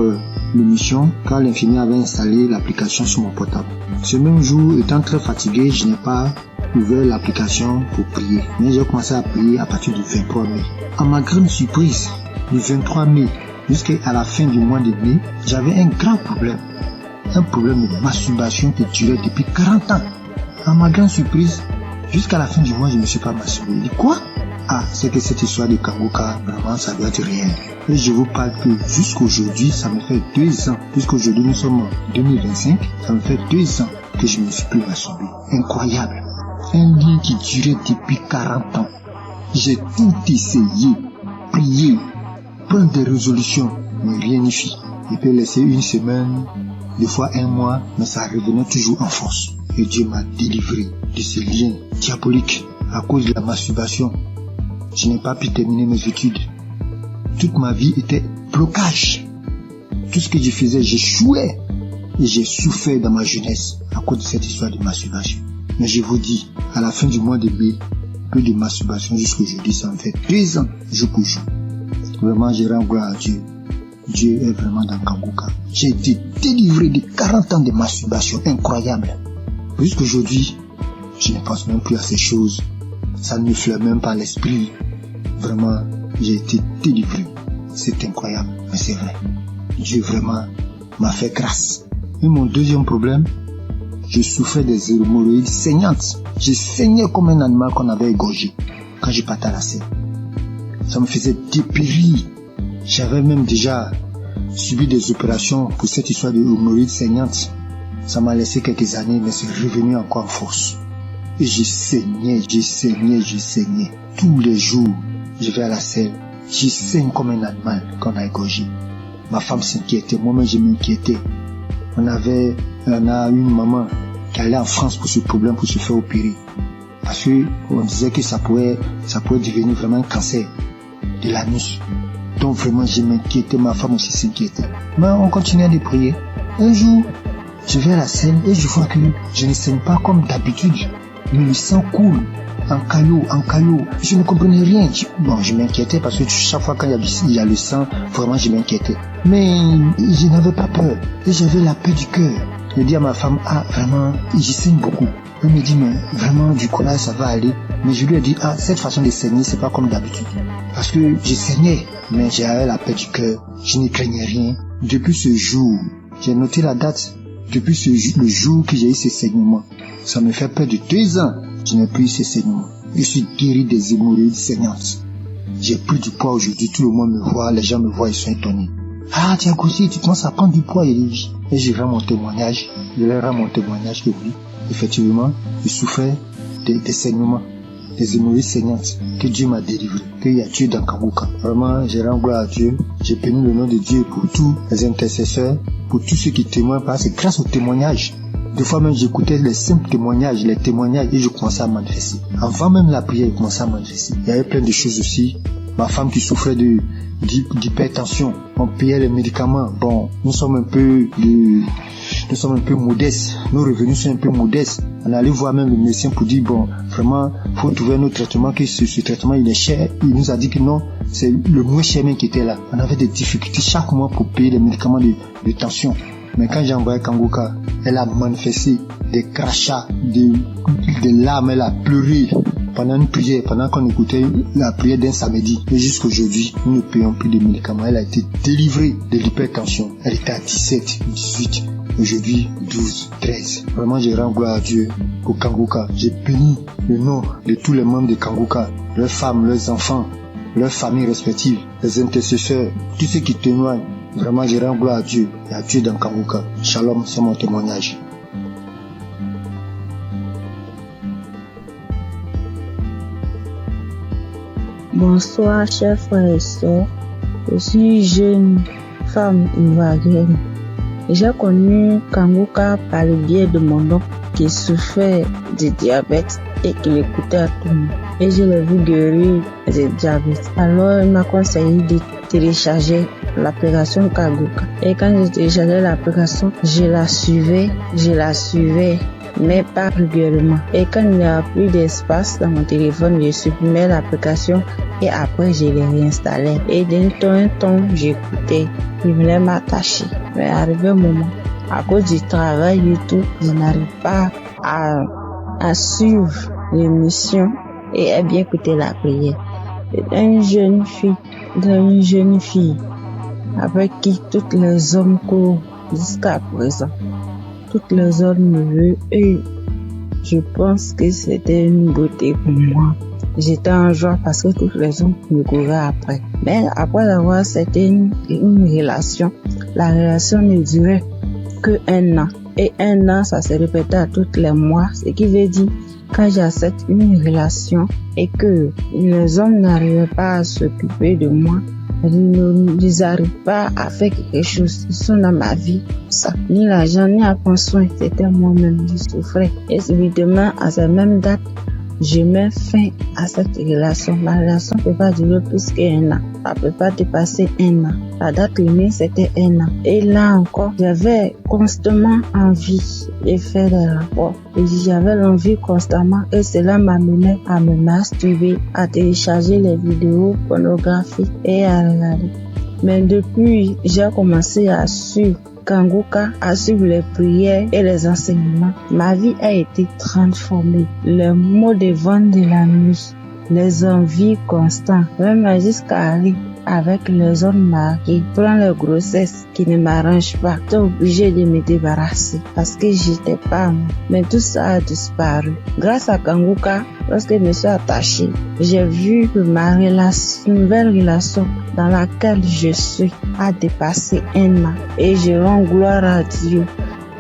l'émission car l'infirmière avait installé l'application sur mon portable. Ce même jour, étant très fatigué, je n'ai pas ouvert l'application pour prier. Mais j'ai commencé à prier à partir du 23 mai. À ma grande surprise, du 23 mai jusqu'à la fin du mois de mai, j'avais un grand problème. Un problème de masturbation qui durait depuis 40 ans. À ma grande surprise, jusqu'à la fin du mois, je ne me suis pas masturbé. Je dis quoi? Ah, c'est que cette histoire de Kanguka, vraiment, ça doit être réel. Et je vous parle que jusqu'aujourd'hui, ça me fait 2 ans. Jusqu'aujourd'hui, nous sommes en 2025, ça me fait 2 ans que je ne me suis plus masturbé. Incroyable. Un lien qui durait depuis 40 ans. J'ai tout essayé, prié, prendre des résolutions, mais rien n'y fit. Je peux laisser une semaine, des fois 1 mois, mais ça revenait toujours en force. Et Dieu m'a délivré de ce lien diabolique à cause de la masturbation. Je n'ai pas pu terminer mes études. Toute ma vie était blocage. Tout ce que je faisais, j'échouais. Et j'ai souffert dans ma jeunesse à cause de cette histoire de masturbation. Mais je vous dis, à la fin du mois de mai, plus de masturbation jusqu'aujourd'hui, ça me fait 2 ans, jour pour jour. Vraiment, je rends gloire à Dieu. Dieu est vraiment dans Kanguka. J'ai été délivré de 40 ans de masturbation incroyable. Jusqu'aujourd'hui, je ne pense même plus à ces choses. Ça ne me flaire même pas l'esprit. Vraiment, j'ai été délivré. C'est incroyable, mais c'est vrai. Dieu vraiment m'a fait grâce. Et mon deuxième problème, je souffrais des hémorroïdes saignantes. Je saignais comme un animal qu'on avait égorgé quand je partais à la scène. Ça me faisait dépérir. J'avais même déjà subi des opérations pour cette histoire de hémorroïdes saignantes. Ça m'a laissé quelques années, mais c'est revenu encore en force. Et je saignais. Tous les jours, je vais à la selle. Je saigne comme un animal qu'on a égorgé. Ma femme s'inquiétait, moi-même je m'inquiétais. On a une maman qui allait en France pour ce problème, pour se faire opérer. Parce que on disait que ça pouvait devenir vraiment un cancer de l'anus. Donc vraiment je m'inquiétais, ma femme aussi s'inquiétait. Mais on continuait de prier. Un jour, je vais à la selle et je vois que je ne saigne pas comme d'habitude. Mais le sang coule en caillot. Je ne comprenais rien. Je m'inquiétais parce que chaque fois qu'il y a le sang, vraiment je m'inquiétais. Mais je n'avais pas peur. Et j'avais la paix du cœur. Je dis à ma femme, vraiment, je saigne beaucoup. Elle me dit, mais vraiment, du courage, ça va aller. Mais je lui ai dit, cette façon de saigner, c'est pas comme d'habitude. Parce que je saignais, mais j'avais la paix du cœur. Je ne craignais rien. Depuis ce jour, j'ai noté la date. Depuis le jour que j'ai eu ces saignements, ça me fait près de 2 ans. Je n'ai plus eu ces saignements. Je suis guéri des hémorroïdes saignantes. J'ai pris du poids aujourd'hui. Tout le monde me voit, les gens me voient, ils sont étonnés. Tu as grossi, tu commences à prendre du poids. Et je vais mon témoignage. Je leur rends mon témoignage que oui, effectivement, je souffrais des saignements, des hémorroïdes saignantes, que Dieu m'a délivré, qu'il y a Dieu dans Kanguka. Vraiment, je rends gloire à Dieu. J'ai béni le nom de Dieu pour tous les intercesseurs, pour tous ceux qui témoignent, parce que c'est grâce aux témoignages. Des fois même, j'écoutais les simples témoignages, et je commençais à manifester. Avant même la prière, je commençais à manifester. Il y avait plein de choses aussi. Ma femme qui souffrait d'hypertension, on payait les médicaments. Bon, nous sommes un peu modestes. Nos revenus sont un peu modestes. On allait voir même le médecin pour dire, vraiment, faut trouver un autre traitement, que ce traitement, il est cher. Il nous a dit que non, c'est le moins cher même qui était là. On avait des difficultés chaque mois pour payer les médicaments de tension. Mais quand j'ai envoyé Kanguka, elle a manifesté des crachats, des larmes, elle a pleuré pendant une prière, pendant qu'on écoutait la prière d'un samedi. Et jusqu'aujourd'hui, nous ne payons plus de médicaments. Elle a été délivrée de l'hypertension. Elle était à 17, 18, aujourd'hui 12, 13. Vraiment, je rends gloire à Dieu pour Kanguka. J'ai béni le nom de tous les membres de Kanguka, leurs femmes, leurs enfants, leurs familles respectives, les intercesseurs, tous ceux qui témoignent. Vraiment, je rends gloire à Dieu et à Dieu dans Kanguka. Shalom, c'est mon témoignage. Bonsoir, chers frères et sœurs. Je suis jeune femme ivoirienne. J'ai connu Kanguka par le biais de mon oncle qui souffrait de diabète et qui l'écoutait à tout le monde. Et je l'ai vu guérir du diabète. Alors, il m'a conseillé de télécharger l'application Kanguka. Et quand je téléchargeais l'application, je la suivais, mais pas régulièrement. Et quand il n'y a plus d'espace dans mon téléphone, je supprimais l'application et après je l'ai réinstallée. Et d'un temps en temps, j'écoutais. Je voulais m'attacher. Mais arrivé un moment, à cause du travail et tout, je n'arrive pas à suivre l'émission et à bien écouter la prière. D'une jeune fille avec qui tous les hommes courent jusqu'à présent. Toutes les hommes me veulent et je pense que c'était une beauté pour moi. J'étais en joie parce que toutes les hommes me couraient après. Mais après avoir, c'était une relation. La relation ne durait que 1 an. Et 1 an, ça se répétait à tous les mois. Ce qui veut dire, quand j'accepte une relation et que les hommes n'arrivaient pas à s'occuper de moi, ils n'arrivent pas à faire quelque chose. Ils sont dans ma vie. Ça, ni l'argent, ni à prendre soin. C'était moi-même, je souffrais. Et subitement, à cette même date, je mets fin à cette relation. La relation ne peut pas durer plus qu'1 an. Ça ne peut pas dépasser 1 an. La date limite, c'était 1 an. Et là encore, j'avais constamment envie de faire des rapports. Et j'avais l'envie constamment. Et cela m'amenait à me masturber, à télécharger les vidéos pornographiques et à regarder. Mais depuis, j'ai commencé à suivre Kanguka, à suivre les prières et les enseignements. Ma vie a été transformée. Les maux de ventre de la nuit, les envies constantes, même jusqu'à aller avec les hommes mariés, prendre les grossesses qui ne m'arrangent pas. J'étais obligée de me débarrasser parce que j'étais pas moi. Mais tout ça a disparu. Grâce à Kanguka, lorsque je me suis attachée, j'ai vu que ma nouvelle relation dans laquelle je suis a dépassé 1 an. Et je rends gloire à Dieu.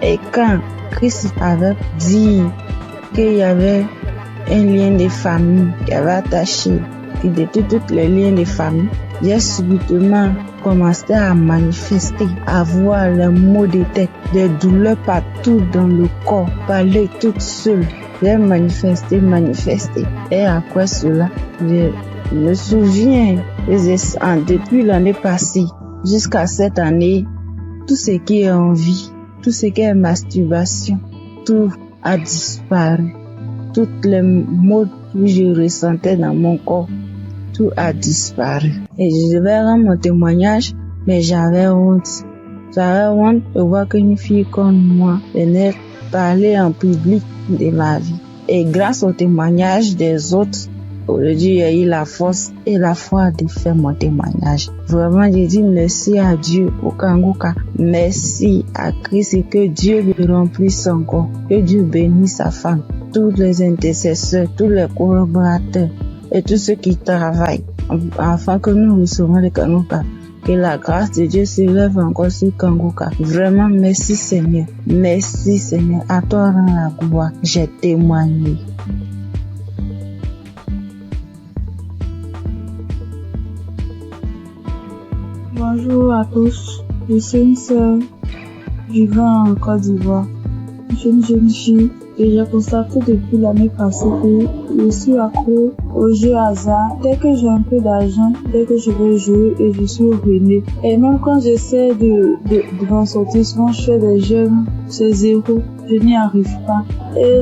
Et quand Christ avait dit qu'il y avait un lien de famille qui avait attaché, qui détruit tous les liens de famille, j'ai subitement commencé à manifester, à voir les maux de tête, des douleurs partout dans le corps, parler toute seule. J'ai manifesté. Et après cela, je me souviens, depuis l'année passée jusqu'à cette année, tout ce qui est envie, tout ce qui est masturbation, tout a disparu. Toutes les maux que je ressentais dans mon corps, tout a disparu. Et je devais rendre mon témoignage, mais j'avais honte. J'avais honte de voir qu'une fille comme moi venait parler en public de ma vie. Et grâce au témoignage des autres, aujourd'hui, j'ai eu la force et la foi de faire mon témoignage. Vraiment, je dis merci à Dieu, au Kanguka. Merci à Christ et que Dieu lui remplisse encore. Que Dieu bénisse sa femme, tous les intercesseurs, tous les collaborateurs et tous ceux qui travaillent afin que nous recevons le Kanguka. Que la grâce de Dieu s'élève encore sur Kanguka. Vraiment, merci Seigneur. Merci Seigneur. À toi rend la gloire. J'ai témoigné. Bonjour à tous. Je suis une sœur vivant en Côte d'Ivoire. Je suis une jeune fille et j'ai constaté depuis l'année passée que je suis accro aux jeux hasard. Dès que j'ai un peu d'argent, dès que je vais jouer et je suis ruinée. Et même quand j'essaie de m'en sortir, souvent je fais des jeux, c'est zéro. Je n'y arrive pas. Et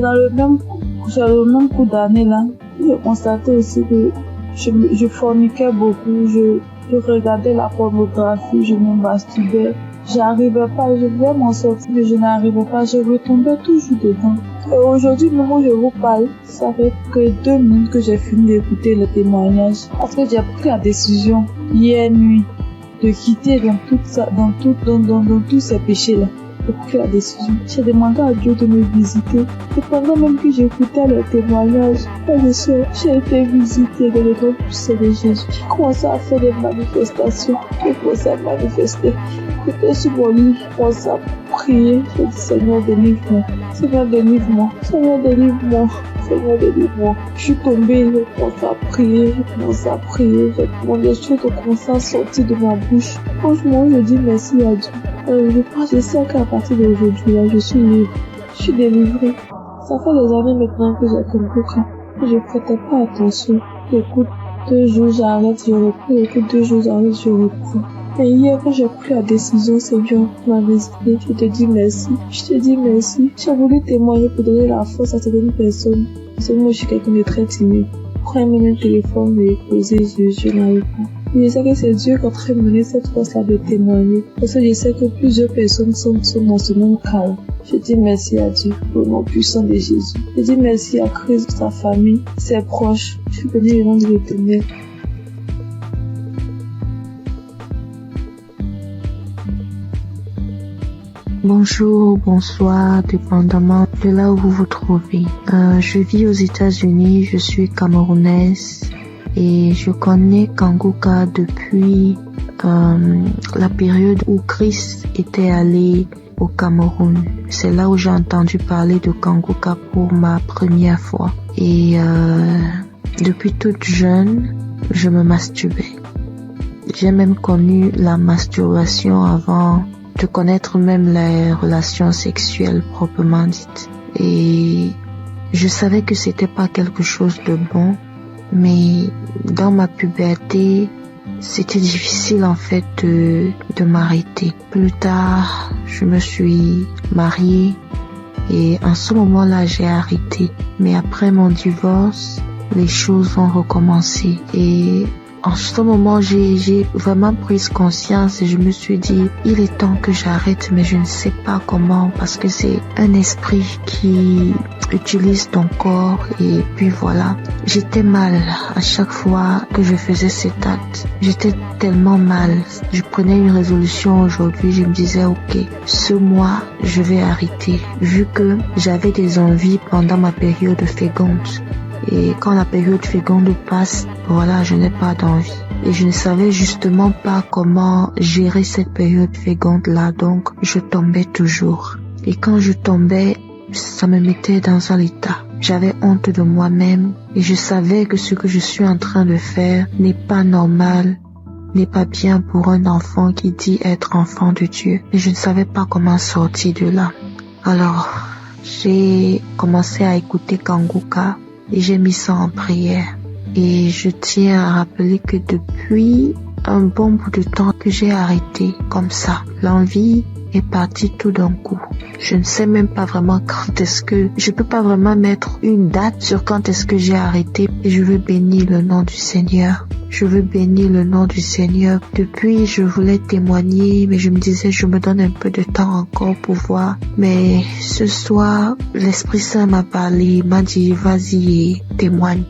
sur le même coup d'année là, j'ai constaté aussi que je forniquais beaucoup, je regardais la pornographie, je me masturbais. J'arrivais pas, je voulais m'en sortir, mais je n'arrivais pas, je retombais toujours dedans. Et aujourd'hui, le moment où je vous parle, ça fait que 2 minutes que j'ai fini d'écouter le témoignage. Parce que j'ai pris la décision, hier nuit, de quitter dans tous ces péchés-là. J'ai pris la décision. J'ai demandé à Dieu de me visiter. Et pendant même que j'écoutais les témoignages, j'ai été visitée dans le nom puissant de Jésus. J'ai commencé à faire des manifestations. J'ai commencé à manifester. J'étais sur mon lit, je commençais à prier. J'ai dit, Seigneur, délivre-moi. Seigneur, délivre-moi. Seigneur, délivre-moi. Seigneur, délivre-moi. Je suis tombée, j'ai commencé à prier. J'ai demandé des choses de commencer à sortir de ma bouche. Franchement, je dis merci à Dieu. Je sais qu'à partir d'aujourd'hui, là, je suis libre. Je suis délivrée. Ça fait des années maintenant que j'ai compris que je prêtais pas attention. J'écoute 2 jours, j'arrête, je reprends. J'écoute 2 jours, j'arrête, je reprends. Et hier, quand j'ai pris la décision, Seigneur m'a visité. Je te dis merci. J'ai voulu témoigner pour donner la force à certaines personnes. Parce que moi, je suis quelqu'un de très timide. Prends même un téléphone et poser, je n'arrive pas. Je sais que c'est Dieu qui est en train de me donner cette force-là de témoigner. Parce que je sais que plusieurs personnes sont dans ce même cas. Je dis merci à Dieu pour le nom puissant de Jésus. Je dis merci à Christ, sa famille, ses proches. Je suis béni le nom de l'Éternel. Bonjour, bonsoir, dépendamment de là où vous vous trouvez. Je vis aux États-Unis, je suis camerounaise et je connais Kanguka depuis la période où Chris était allé au Cameroun. C'est là où j'ai entendu parler de Kanguka pour ma première fois. Et depuis toute jeune, je me masturbais. J'ai même connu la masturbation avant de connaître même les relations sexuelles proprement dites. Et je savais que c'était pas quelque chose de bon, mais dans ma puberté, c'était difficile en fait de m'arrêter. Plus tard, je me suis mariée et en ce moment-là, j'ai arrêté. Mais après mon divorce, les choses ont recommencé et en ce moment, j'ai vraiment pris conscience et je me suis dit, il est temps que j'arrête, mais je ne sais pas comment parce que c'est un esprit qui utilise ton corps et puis voilà. J'étais mal à chaque fois que je faisais cet acte. J'étais tellement mal. Je prenais une résolution aujourd'hui, je me disais, ok, ce mois, je vais arrêter vu que j'avais des envies pendant ma période féconde. Et quand la période féconde passe, voilà, je n'ai pas d'envie. Et je ne savais justement pas comment gérer cette période féconde-là, donc je tombais toujours. Et quand je tombais, ça me mettait dans un état. J'avais honte de moi-même et je savais que ce que je suis en train de faire n'est pas normal, n'est pas bien pour un enfant qui dit être enfant de Dieu. Mais je ne savais pas comment sortir de là. Alors, j'ai commencé à écouter Kanguka et j'ai mis ça en prière. Et je tiens à rappeler que depuis un bon bout de temps que j'ai arrêté comme ça, l'envie est partie tout d'un coup. Je ne sais même pas vraiment quand est-ce que... Je peux pas vraiment mettre une date sur quand est-ce que j'ai arrêté. Et je veux bénir le nom du Seigneur. Je veux bénir le nom du Seigneur. Depuis, je voulais témoigner, mais je me disais, je me donne un peu de temps encore pour voir. Mais ce soir, l'Esprit Saint m'a parlé, m'a dit, vas-y, témoigne.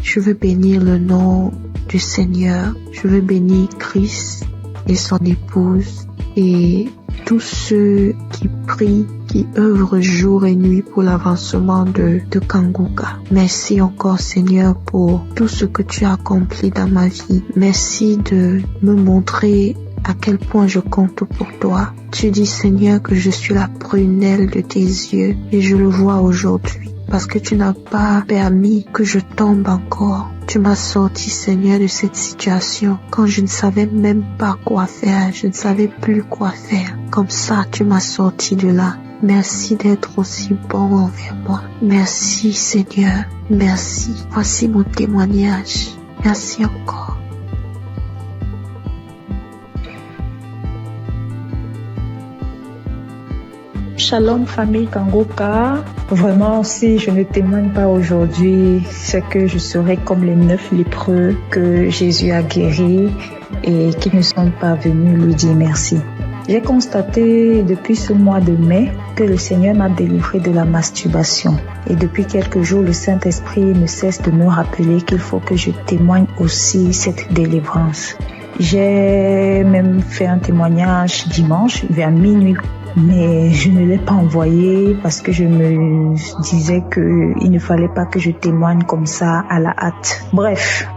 Je veux bénir le nom du Seigneur. Je veux bénir Christ et son épouse et tous ceux qui prient, qui œuvrent jour et nuit pour l'avancement de Kanguka. Merci encore Seigneur pour tout ce que tu as accompli dans ma vie. Merci de me montrer à quel point je compte pour toi. Tu dis Seigneur que je suis la prunelle de tes yeux et je le vois aujourd'hui. Parce que tu n'as pas permis que je tombe encore. Tu m'as sorti, Seigneur, de cette situation quand je ne savais même pas quoi faire. Je ne savais plus quoi faire. Comme ça, tu m'as sorti de là. Merci d'être aussi bon envers moi. Merci, Seigneur. Merci. Voici mon témoignage. Merci encore. Shalom famille Kanguka. Vraiment, si je ne témoigne pas aujourd'hui, c'est que je serai comme les 9 lépreux que Jésus a guéris et qui ne sont pas venus lui dire merci. J'ai constaté depuis ce mois de mai que le Seigneur m'a délivré de la masturbation. Et depuis quelques jours, le Saint-Esprit ne cesse de me rappeler qu'il faut que je témoigne aussi cette délivrance. J'ai même fait un témoignage dimanche vers minuit. Mais je ne l'ai pas envoyé parce que je me disais qu'il ne fallait pas que je témoigne comme ça à la hâte. Bref,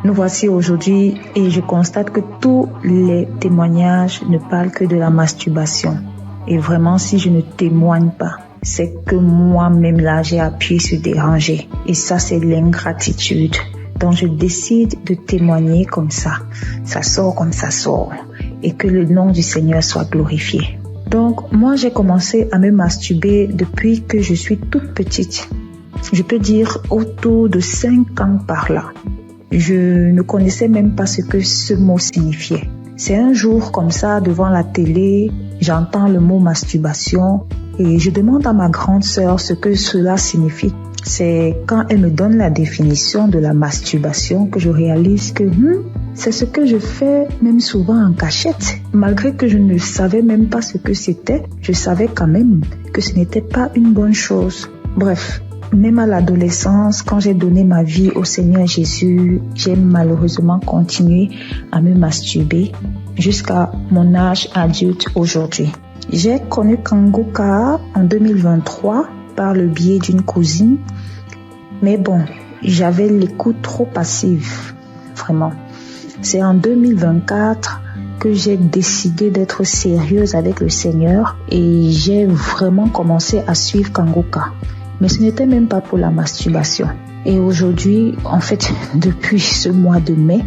nous voici aujourd'hui et je constate que tous les témoignages ne parlent que de la masturbation. Et vraiment, si je ne témoigne pas, c'est que moi-même là, j'ai appuyé sur déranger. Et ça, c'est l'ingratitude. Donc, je décide de témoigner comme ça. Ça sort comme ça sort. Et que le nom du Seigneur soit glorifié. Donc, moi, j'ai commencé à me masturber depuis que je suis toute petite. Je peux dire autour de 5 ans par là. Je ne connaissais même pas ce que ce mot signifiait. C'est un jour comme ça, devant la télé, j'entends le mot masturbation et je demande à ma grande sœur ce que cela signifie. C'est quand elle me donne la définition de la masturbation que je réalise que c'est ce que je fais même souvent en cachette. Malgré que je ne savais même pas ce que c'était, je savais quand même que ce n'était pas une bonne chose. Bref, même à l'adolescence, quand j'ai donné ma vie au Seigneur Jésus, j'ai malheureusement continué à me masturber jusqu'à mon âge adulte aujourd'hui. J'ai connu Kanguka en 2023 par le biais d'une cousine. Mais bon, j'avais l'écoute trop passive, vraiment. C'est en 2024 que j'ai décidé d'être sérieuse avec le Seigneur et j'ai vraiment commencé à suivre Kanguka. Mais ce n'était même pas pour la masturbation. Et aujourd'hui, en fait, depuis ce mois de mai,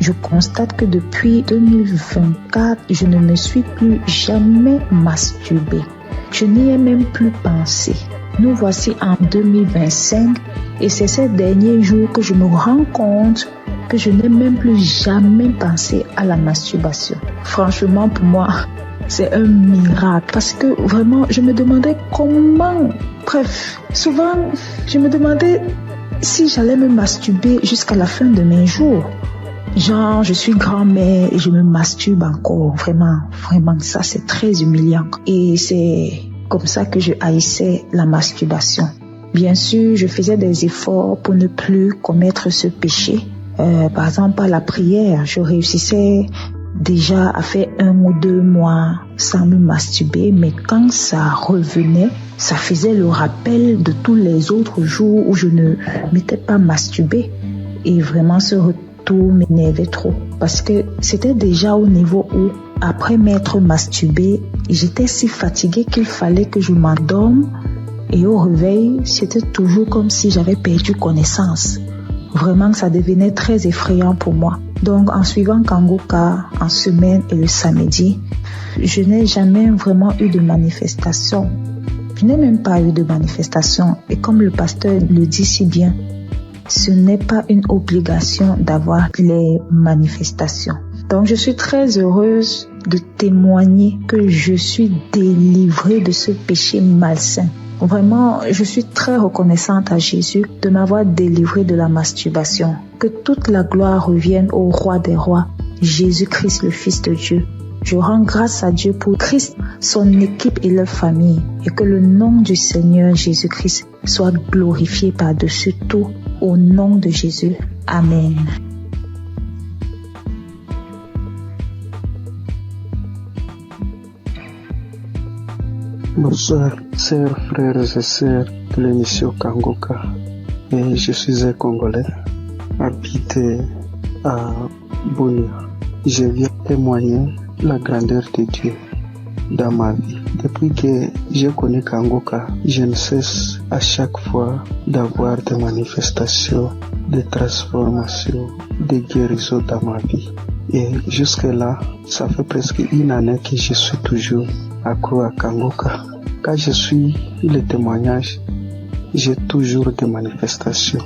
je constate que depuis 2024, je ne me suis plus jamais masturbée. Je n'y ai même plus pensé. Nous voici en 2025 et c'est ces derniers jours que je me rends compte que je n'ai même plus jamais pensé à la masturbation. Franchement, pour moi, c'est un miracle parce que vraiment, je me demandais comment... Bref, souvent, je me demandais si j'allais me masturber jusqu'à la fin de mes jours. Genre, je suis grand-mère et je me masturbe encore. Vraiment, ça, c'est très humiliant. Et c'est comme ça que je haïssais la masturbation. Bien sûr, je faisais des efforts pour ne plus commettre ce péché. Par exemple, à la prière, je réussissais déjà à faire 1 ou 2 mois sans me masturber, mais quand ça revenait, ça faisait le rappel de tous les autres jours où je ne m'étais pas masturbée. Et vraiment, ce retour m'énervait trop parce que c'était déjà au niveau où, après m'être masturbée, j'étais si fatiguée qu'il fallait que je m'endorme Et au réveil, c'était toujours comme si j'avais perdu connaissance. Vraiment, ça devenait très effrayant pour moi. Donc, en suivant Kangoka en semaine et le samedi, je n'ai jamais vraiment eu de manifestation. Je n'ai même pas eu de manifestation. Et comme le pasteur le dit si bien, ce n'est pas une obligation d'avoir les manifestations. Donc, je suis très heureuse de témoigner que je suis délivrée de ce péché malsain. Vraiment, je suis très reconnaissante à Jésus de m'avoir délivrée de la masturbation. Que toute la gloire revienne au Roi des Rois, Jésus-Christ, le Fils de Dieu. Je rends grâce à Dieu pour Christ, son équipe et leur famille, et que le nom du Seigneur Jésus-Christ soit glorifié par-dessus tout, au nom de Jésus. Amen. Bonsoir, chers frères et sœurs de l'émission Kangoka. Et je suis un Congolais, habité à Bunia. Je viens témoigner la grandeur de Dieu dans ma vie. Depuis que je connais Kangoka, je ne cesse à chaque fois d'avoir des manifestations, des transformations, des guérisons dans ma vie. Et jusque-là, ça fait presque une année que je suis toujours accro à Kangoka. Quand je suis le témoignage, j'ai toujours des manifestations,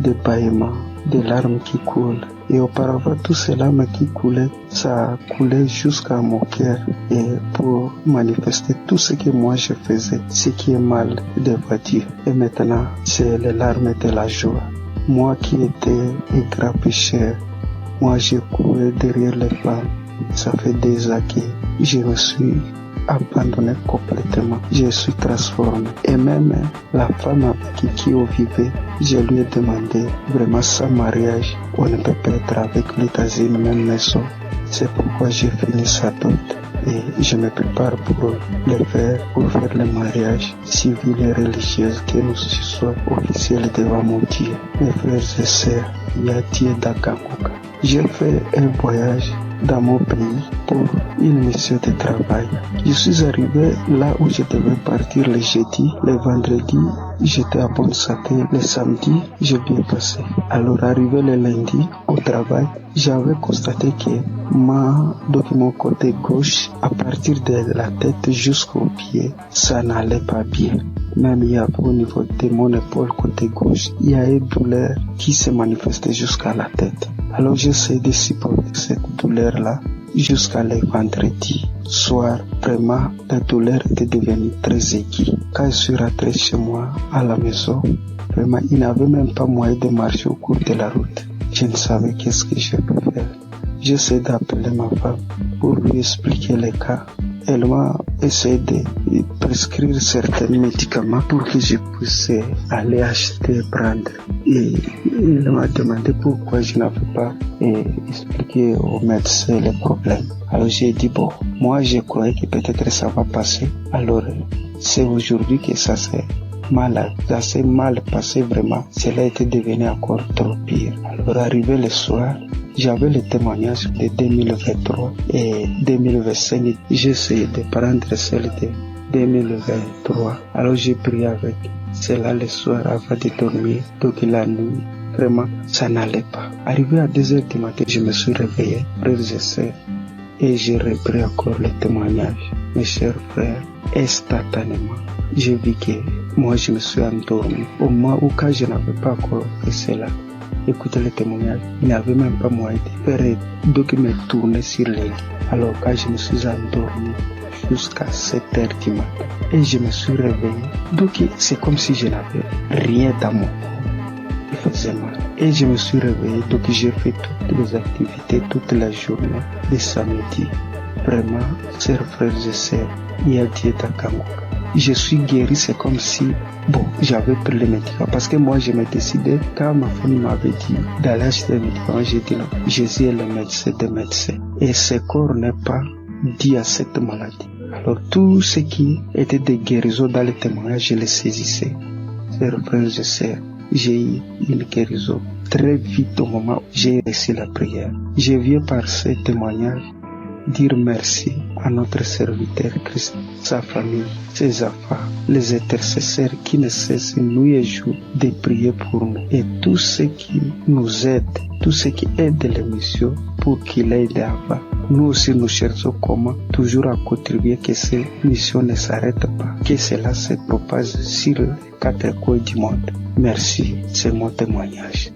des bâillements, des larmes qui coulent. Et auparavant, tout ces larmes qui coulaient, ça coulait jusqu'à mon cœur. Et pour manifester tout ce que moi je faisais, ce qui est mal devant Dieu. Et maintenant, c'est les larmes de la joie. Moi qui étais un grand pécheur, moi j'ai couru derrière les femmes. Ça fait des années que je me suis abandonné complètement. Je suis transformé. Et même la femme avec qui on vivait, je lui ai demandé vraiment sans mariage, on ne peut pas être avec lui dans une même maison. C'est pourquoi j'ai fini sa dot. Et je me prépare pour le faire, pour faire le mariage civil et religieux, que nous soyons officiels devant mon Dieu. Mes frères et sœurs, il y a Dieu dans Kangoka. J'ai fait un voyage dans mon pays pour une mission de travail. Je suis arrivé là où je devais partir le jeudi, le vendredi, j'étais à bonne santé, le samedi, j'ai bien passé. Alors arrivé le lundi au travail, j'avais constaté que mon côté gauche, à partir de la tête jusqu'au pied, ça n'allait pas bien. Même il y avait au niveau de mon épaule côté gauche, il y a une douleur qui se manifestait jusqu'à la tête. Alors j'essaie de supporter cette douleur-là jusqu'à le vendredi soir. Vraiment, la douleur était devenue très aiguë. Quand je suis rentré chez moi à la maison, vraiment, il n'avait même pas moyen de marcher au cours de la route. Je ne savais qu'est-ce que je peux faire. J'essaie d'appeler ma femme pour lui expliquer le cas. Elle m'a essayé de prescrire certains médicaments pour que je puisse aller acheter et prendre. Et elle m'a demandé pourquoi je n'avais pas expliqué au médecin les problèmes. Alors j'ai dit bon, moi je croyais que peut-être ça va passer. Alors c'est aujourd'hui que ça s'est mal passé vraiment. Cela était devenu encore trop pire. Alors arrivé le soir, j'avais le témoignage de 2023 et 2025. J'ai essayé de prendre celle de 2023. Alors j'ai prié avec cela le soir avant de dormir. Donc la nuit, vraiment, ça n'allait pas. Arrivé à 2h du matin, je me suis réveillé, frères et sœurs, et j'ai repris encore le témoignage. Mes chers frères, instantanément, j'ai vu que moi je me suis endormi. Au moment où quand je n'avais pas encore fait cela, écoutez le témoignage, il n'y avait même pas moyen de faire, donc me tourner sur les lits. Alors quand je me suis endormi jusqu'à 7h du matin et je me suis réveillé, donc c'est comme si je n'avais rien dans mon corps. Il faisait mal. Et je me suis réveillé, donc j'ai fait toutes les activités toute la journée de samedi. Vraiment, chers frères et sœurs, il y a Dieu dans Kangoka. Je suis guéri, c'est comme si, j'avais pris les médicaments. Parce que moi, je me décidais, quand ma famille m'avait dit d'aller acheter les médicaments, j'ai dit non, Jésus est le médecin des médecins. Et ce corps n'est pas dû à cette maladie. Alors, tout ce qui était des guérisons dans les témoignages, je les saisissais. Chers frères et sœurs, j'ai eu une guérison très vite au moment où j'ai reçu la prière. Je viens par ces témoignages dire merci à notre serviteur Christ, sa famille, ses enfants, les intercesseurs qui ne cessent nuit et jour de prier pour nous et tous ceux qui nous aident, tous ceux qui aident l'émission pour qu'il aille de l'avant. Nous aussi nous cherchons comment toujours à contribuer que ces missions ne s'arrêtent pas, que cela se propage sur les 4 coins du monde. Merci, c'est mon témoignage.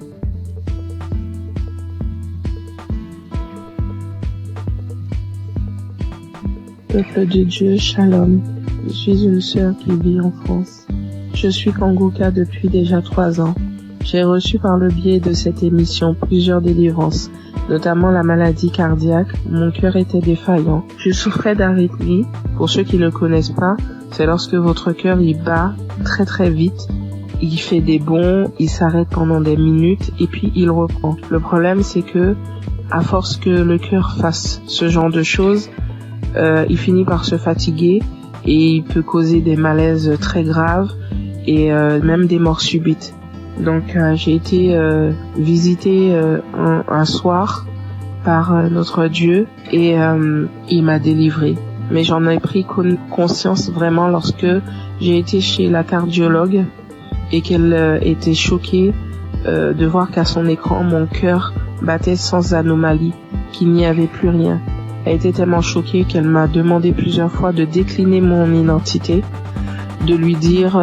Peuple de Dieu, Shalom. Je suis une sœur qui vit en France. Je suis Kanguka depuis déjà 3 ans. J'ai reçu par le biais de cette émission plusieurs délivrances, notamment la maladie cardiaque. Mon cœur était défaillant. Je souffrais d'arythmie. Pour ceux qui ne connaissent pas, c'est lorsque votre cœur il bat très très vite. Il fait des bonds, il s'arrête pendant des minutes et puis il reprend. Le problème c'est que, à force que le cœur fasse ce genre de choses, il finit par se fatiguer et il peut causer des malaises très graves et même des morts subites. Donc j'ai été visitée un soir par notre Dieu et il m'a délivrée. Mais j'en ai pris conscience vraiment lorsque j'ai été chez la cardiologue et qu'elle était choquée de voir qu'à son écran mon cœur battait sans anomalie, qu'il n'y avait plus rien. Elle était tellement choquée qu'elle m'a demandé plusieurs fois de décliner mon identité, de lui dire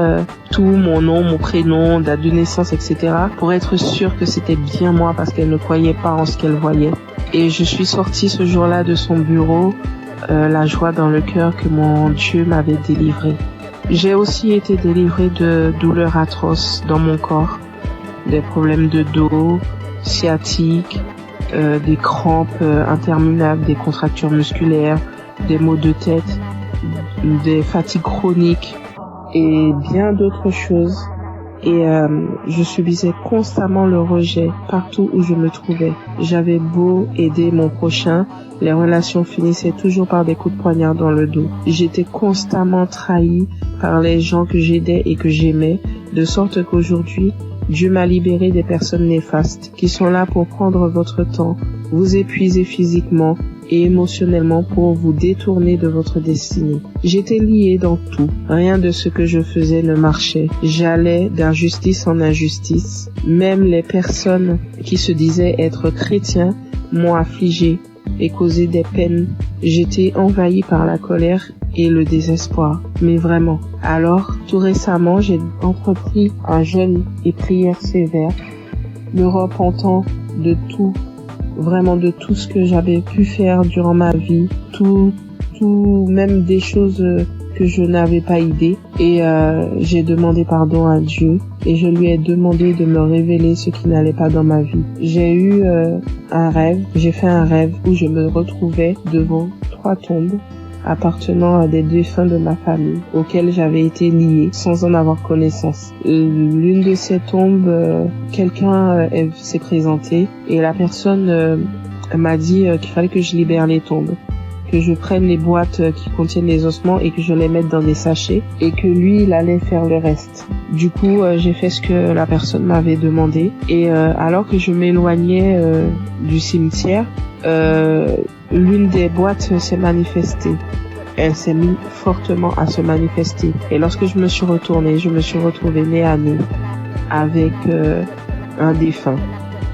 tout, mon nom, mon prénom, date de naissance, etc. pour être sûre que c'était bien moi parce qu'elle ne croyait pas en ce qu'elle voyait. Et je suis sortie ce jour-là de son bureau, la joie dans le cœur que mon Dieu m'avait délivrée. J'ai aussi été délivrée de douleurs atroces dans mon corps, des problèmes de dos, sciatiques, des crampes interminables, des contractures musculaires, des maux de tête, des fatigues chroniques et bien d'autres choses. Et je subissais constamment le rejet partout où je me trouvais. J'avais beau aider mon prochain, les relations finissaient toujours par des coups de poignard dans le dos. J'étais constamment trahie par les gens que j'aidais et que j'aimais, de sorte qu'aujourd'hui, Dieu m'a libéré des personnes néfastes qui sont là pour prendre votre temps, vous épuiser physiquement et émotionnellement pour vous détourner de votre destinée. J'étais liée dans tout. Rien de ce que je faisais ne marchait. J'allais d'injustice en injustice. Même les personnes qui se disaient être chrétiens m'ont affligée et causé des peines. J'étais envahie par la colère et le désespoir. Mais vraiment. Alors, tout récemment, j'ai entrepris un jeûne et prière sévère, me repentant de tout, vraiment de tout ce que j'avais pu faire durant ma vie, tout, même des choses que je n'avais pas idée. Et j'ai demandé pardon à Dieu et je lui ai demandé de me révéler ce qui n'allait pas dans ma vie. J'ai eu j'ai fait un rêve où je me retrouvais devant 3 tombes appartenant à des défunts de ma famille auxquels j'avais été liée sans en avoir connaissance. L'une de ces tombes, quelqu'un s'est présenté et la personne m'a dit qu'il fallait que je libère les tombes, que je prenne les boîtes qui contiennent les ossements et que je les mette dans des sachets et que lui, il allait faire le reste. Du coup, j'ai fait ce que la personne m'avait demandé et alors que je m'éloignais du cimetière, l'une des boîtes s'est manifestée. Elle s'est mise fortement à se manifester. Et lorsque je me suis retournée, je me suis retrouvée nez à nez avec un défunt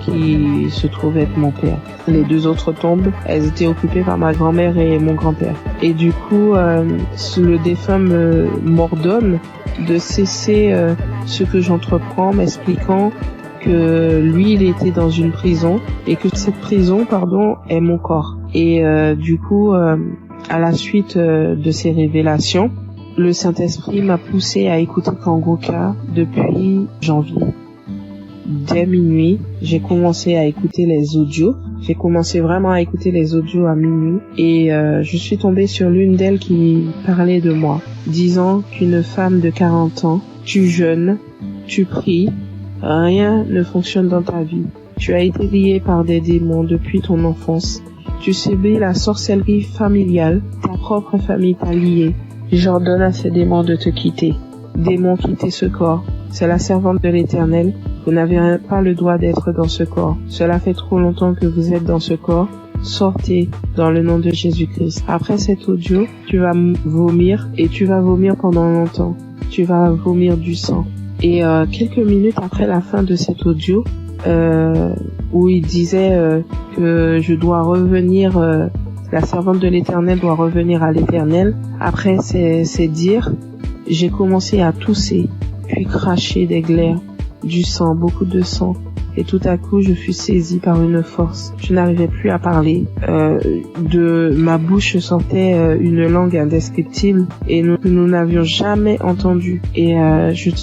qui se trouvait être mon père. Les 2 autres tombes, elles étaient occupées par ma grand-mère et mon grand-père. Et du coup, le défunt m'ordonne de cesser ce que j'entreprends, m'expliquant que lui, il était dans une prison et que cette prison, est mon corps. Et du coup, à la suite de ces révélations, le Saint-Esprit m'a poussé à écouter Kanguka depuis janvier. Dès minuit, j'ai commencé à écouter les audios. J'ai commencé vraiment à écouter les audios à minuit et je suis tombée sur l'une d'elles qui parlait de moi, disant qu'une femme de 40 ans, tu jeûnes, tu pries, rien ne fonctionne dans ta vie. Tu as été lié par des démons depuis ton enfance. Tu subis la sorcellerie familiale. Ta propre famille t'a lié. J'ordonne à ces démons de te quitter. Démons, quittez ce corps. C'est la servante de l'Éternel. Vous n'avez pas le droit d'être dans ce corps. Cela fait trop longtemps que vous êtes dans ce corps. sortez dans le nom de Jésus-Christ. Après cet audio, tu vas vomir et tu vas vomir pendant longtemps. Tu vas vomir du sang. Et quelques minutes après la fin de cet audio, où il disait que je dois revenir, la servante de l'Éternel doit revenir à l'Éternel. Après ces dires, j'ai commencé à tousser, puis cracher des glaires, du sang, beaucoup de sang. Et tout à coup, je fus saisie par une force. Je n'arrivais plus à parler. De ma bouche sortait une langue indescriptible et nous n'avions jamais entendu. Et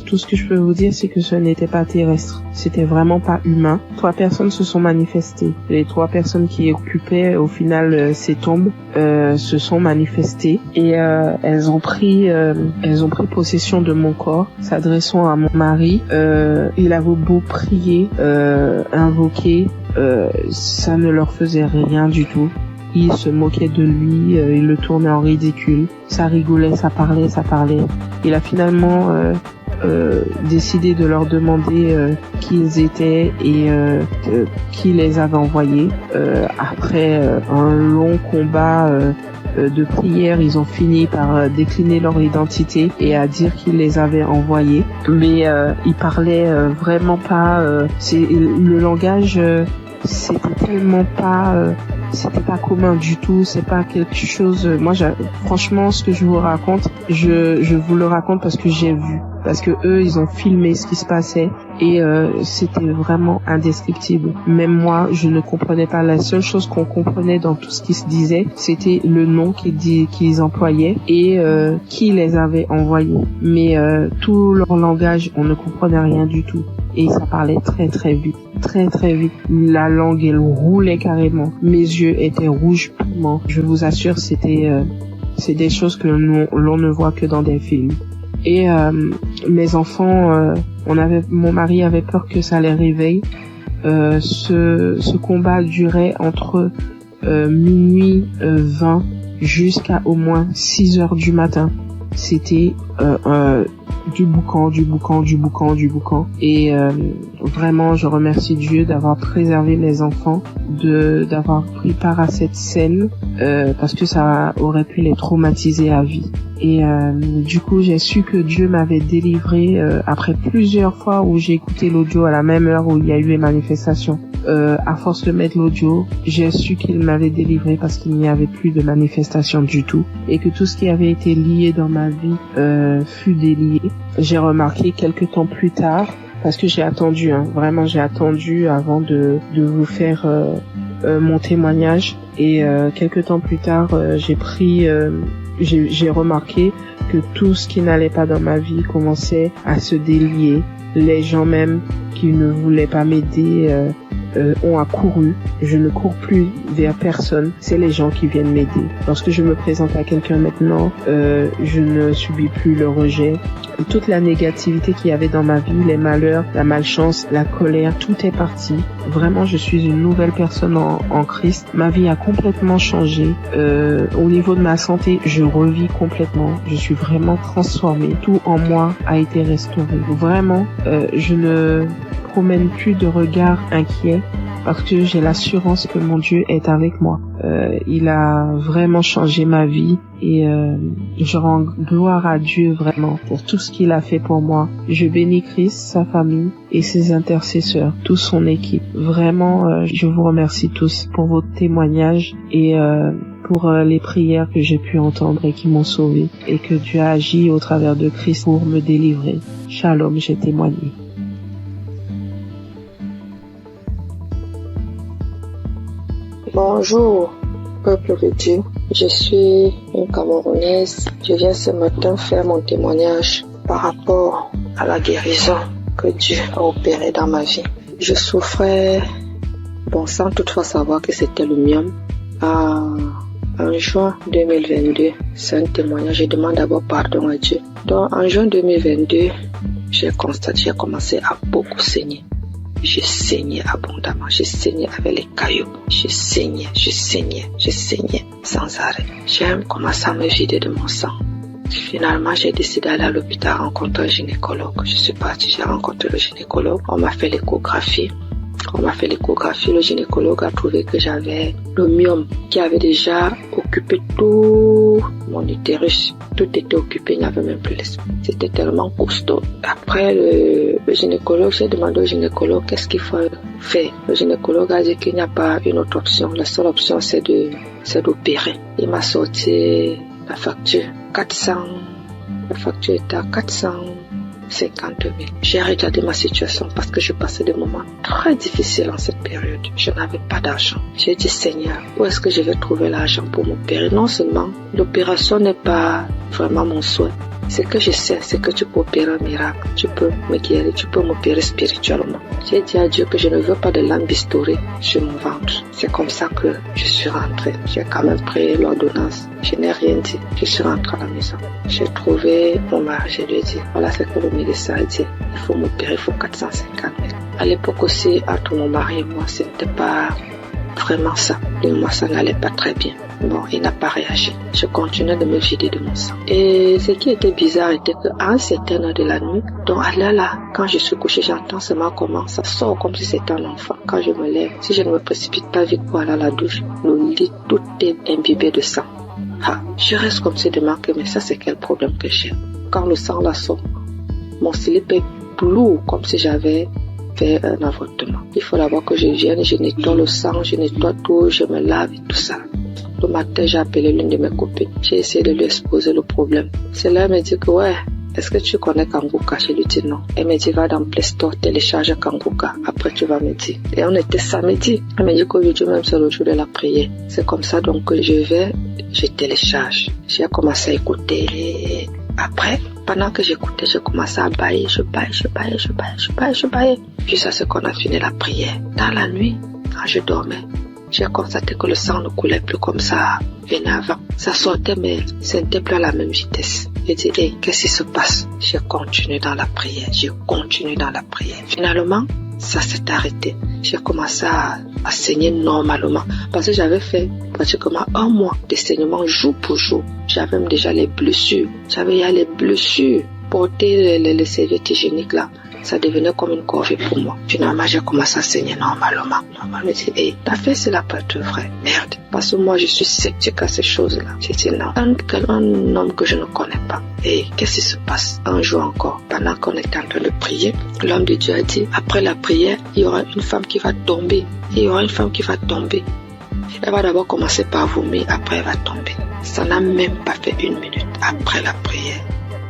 tout ce que je peux vous dire, c'est que ce n'était pas terrestre. C'était vraiment pas humain. 3 personnes se sont manifestées. Les 3 personnes qui occupaient au final ces tombes se sont manifestées et elles ont pris possession de mon corps, s'adressant à mon mari. Il avait beau prier, invoquer, ça ne leur faisait rien du tout. Ils se moquaient de lui, ils le tournaient en ridicule. Ça rigolait, ça parlait. Il a finalement décidé de leur demander qui ils étaient et qui les avait envoyés. Après un long combat de prière, ils ont fini par décliner leur identité et à dire qu'ils les avaient envoyés. Mais ils parlaient vraiment pas. Le langage, c'était tellement pas. C'était pas commun du tout, c'est pas quelque chose. Moi, franchement, ce que je vous raconte, je vous le raconte parce que j'ai vu, parce que eux, ils ont filmé ce qui se passait et c'était vraiment indescriptible. Même moi, je ne comprenais pas. La seule chose qu'on comprenait dans tout ce qui se disait, c'était le nom qu'ils employaient et qui les avait envoyés. Mais tout leur langage, on ne comprenait rien du tout. Et ça parlait très très vite. La langue, elle roulait carrément. Mes yeux étaient rouges piment. Je vous assure, c'est des choses que l'on ne voit que dans des films. Et mes enfants, mon mari avait peur que ça les réveille. Ce combat durait entre minuit 20 jusqu'à au moins 6 heures du matin. C'était du boucan. Et vraiment, je remercie Dieu d'avoir préservé mes enfants, d'avoir pris part à cette scène, parce que ça aurait pu les traumatiser à vie. Et du coup, j'ai su que Dieu m'avait délivré après plusieurs fois où j'ai écouté l'audio à la même heure où il y a eu les manifestations. À force de mettre l'audio, j'ai su qu'il m'avait délivré parce qu'il n'y avait plus de manifestations du tout et que tout ce qui avait été lié dans ma vie fut délié. J'ai remarqué quelques temps plus tard, parce que j'ai attendu, vraiment j'ai attendu avant de vous faire mon témoignage, et quelques temps plus tard j'ai remarqué que tout ce qui n'allait pas dans ma vie commençait à se délier. Les gens même qui ne voulaient pas m'aider ont accouru. Je ne cours plus vers personne, c'est les gens qui viennent m'aider. Lorsque je me présente à quelqu'un maintenant, je ne subis plus le rejet. Toute la négativité qu'il y avait dans ma vie, les malheurs, la malchance, la colère, tout est parti. Vraiment, je suis une nouvelle personne en Christ. Ma vie a complètement changé. Au niveau de ma santé, je revis complètement. Je suis vraiment transformée. Tout en moi a été restauré. Vraiment, je ne promène plus de regard inquiet parce que j'ai l'assurance que mon Dieu est avec moi. Il a vraiment changé ma vie et je rends gloire à Dieu vraiment pour tout ce qu'il a fait pour moi. Je bénis Christ, sa famille et ses intercesseurs, toute son équipe. Vraiment, je vous remercie tous pour vos témoignages et pour les prières que j'ai pu entendre et qui m'ont sauvé, et que Dieu a agi au travers de Christ pour me délivrer. Shalom, j'ai témoigné. Bonjour, peuple de Dieu. Je suis une Camerounaise. Je viens ce matin faire mon témoignage par rapport à la guérison que Dieu a opérée dans ma vie. Je souffrais, sans toutefois savoir que c'était le myome. En juin 2022, c'est un témoignage. Je demande d'abord pardon à Dieu. Donc, en juin 2022, j'ai commencé à beaucoup saigner. Je saignais abondamment, je saignais avec les cailloux, je saignais sans arrêt. J'ai commencé à me vider de mon sang. Finalement, j'ai décidé d'aller à l'hôpital rencontrer un gynécologue. Je suis partie, j'ai rencontré le gynécologue, on m'a fait l'échographie. On m'a fait l'échographie, le gynécologue a trouvé que j'avais le myome qui avait déjà occupé tout mon utérus. Tout était occupé, il n'y avait même plus l'espace. C'était tellement costaud. Après le gynécologue, j'ai demandé au gynécologue qu'est-ce qu'il faut faire. Le gynécologue a dit qu'il n'y a pas une autre option. La seule option, c'est d'opérer. Il m'a sorti la facture. La facture était à 450 000. J'ai regardé ma situation parce que je passais des moments très difficiles en cette période. Je n'avais pas d'argent. J'ai dit, Seigneur, où est-ce que je vais trouver l'argent pour m'opérer? Non seulement l'opération n'est pas vraiment mon souhait. Ce que je sais, c'est que tu peux opérer un miracle. Tu peux me guérir, tu peux m'opérer spirituellement. J'ai dit à Dieu que je ne veux pas de lampe bistourée sur mon ventre. C'est comme ça que je suis rentrée. J'ai quand même pris l'ordonnance. Je n'ai rien dit. Je suis rentrée à la maison. J'ai trouvé mon mari. Je lui ai dit, voilà ce que le médecin a dit. Il faut m'opérer, il faut 450 000. À l'époque aussi, entre mon mari et moi, ce n'était pas vraiment ça. Et moi, ça n'allait pas très bien. Bon, il n'a pas réagi. Je continuais de me vider de mon sang. Et ce qui était bizarre était qu'à un certain heure de la nuit, donc là, quand je suis couchée, j'entends seulement comment ça sort comme si c'était un enfant. Quand je me lève, si je ne me précipite pas vite pour aller à la douche, le lit, tout est imbibé de sang. Je reste comme si de manquer, mais ça c'est quel problème que j'ai. Quand le sang là sort, mon slip est lourd comme si j'avais fait un avortement. Il faut d'abord que je vienne, je nettoie le sang, je nettoie tout, je me lave et tout ça. Le matin, j'ai appelé l'une de mes copines. J'ai essayé de lui exposer le problème. Celle-là me dit que est-ce que tu connais Kanguka? Je lui dis non. Elle me dit va dans Play Store, télécharge Kanguka. Après tu vas me dire. Et on était samedi. Elle me dit qu'aujourd'hui même c'est le jour de la prière. C'est comme ça donc que je télécharge. J'ai commencé à écouter. Après, pendant que j'écoutais, j'ai commencé à bailler. Je baillais. Jusqu'à ce qu'on a fini la prière. Dans la nuit, quand je dormais, j'ai constaté que le sang ne coulait plus comme ça venait avant. Ça sortait, mais ce n'était plus à la même vitesse. J'ai dit, qu'est-ce qui se passe? J'ai continué dans la prière. Finalement, ça s'est arrêté. J'ai commencé à saigner normalement. Parce que j'avais fait pratiquement 1 mois de saignement jour pour jour. J'avais même déjà les blessures. Porter les serviettes hygiéniques là, ça devenait comme une corvée pour moi. Finalement, j'ai commencé à saigner normalement. Je me dis, t'as fait cela pour être vrai. Merde. Parce que moi, je suis sceptique à ces choses-là. J'ai dit non. Un homme que je ne connais pas. Et qu'est-ce qui se passe? Un jour encore, pendant qu'on était en train de prier, l'homme de Dieu a dit, après la prière, il y aura une femme qui va tomber. Elle va d'abord commencer par vomir, après elle va tomber. Ça n'a même pas fait 1 minute après la prière.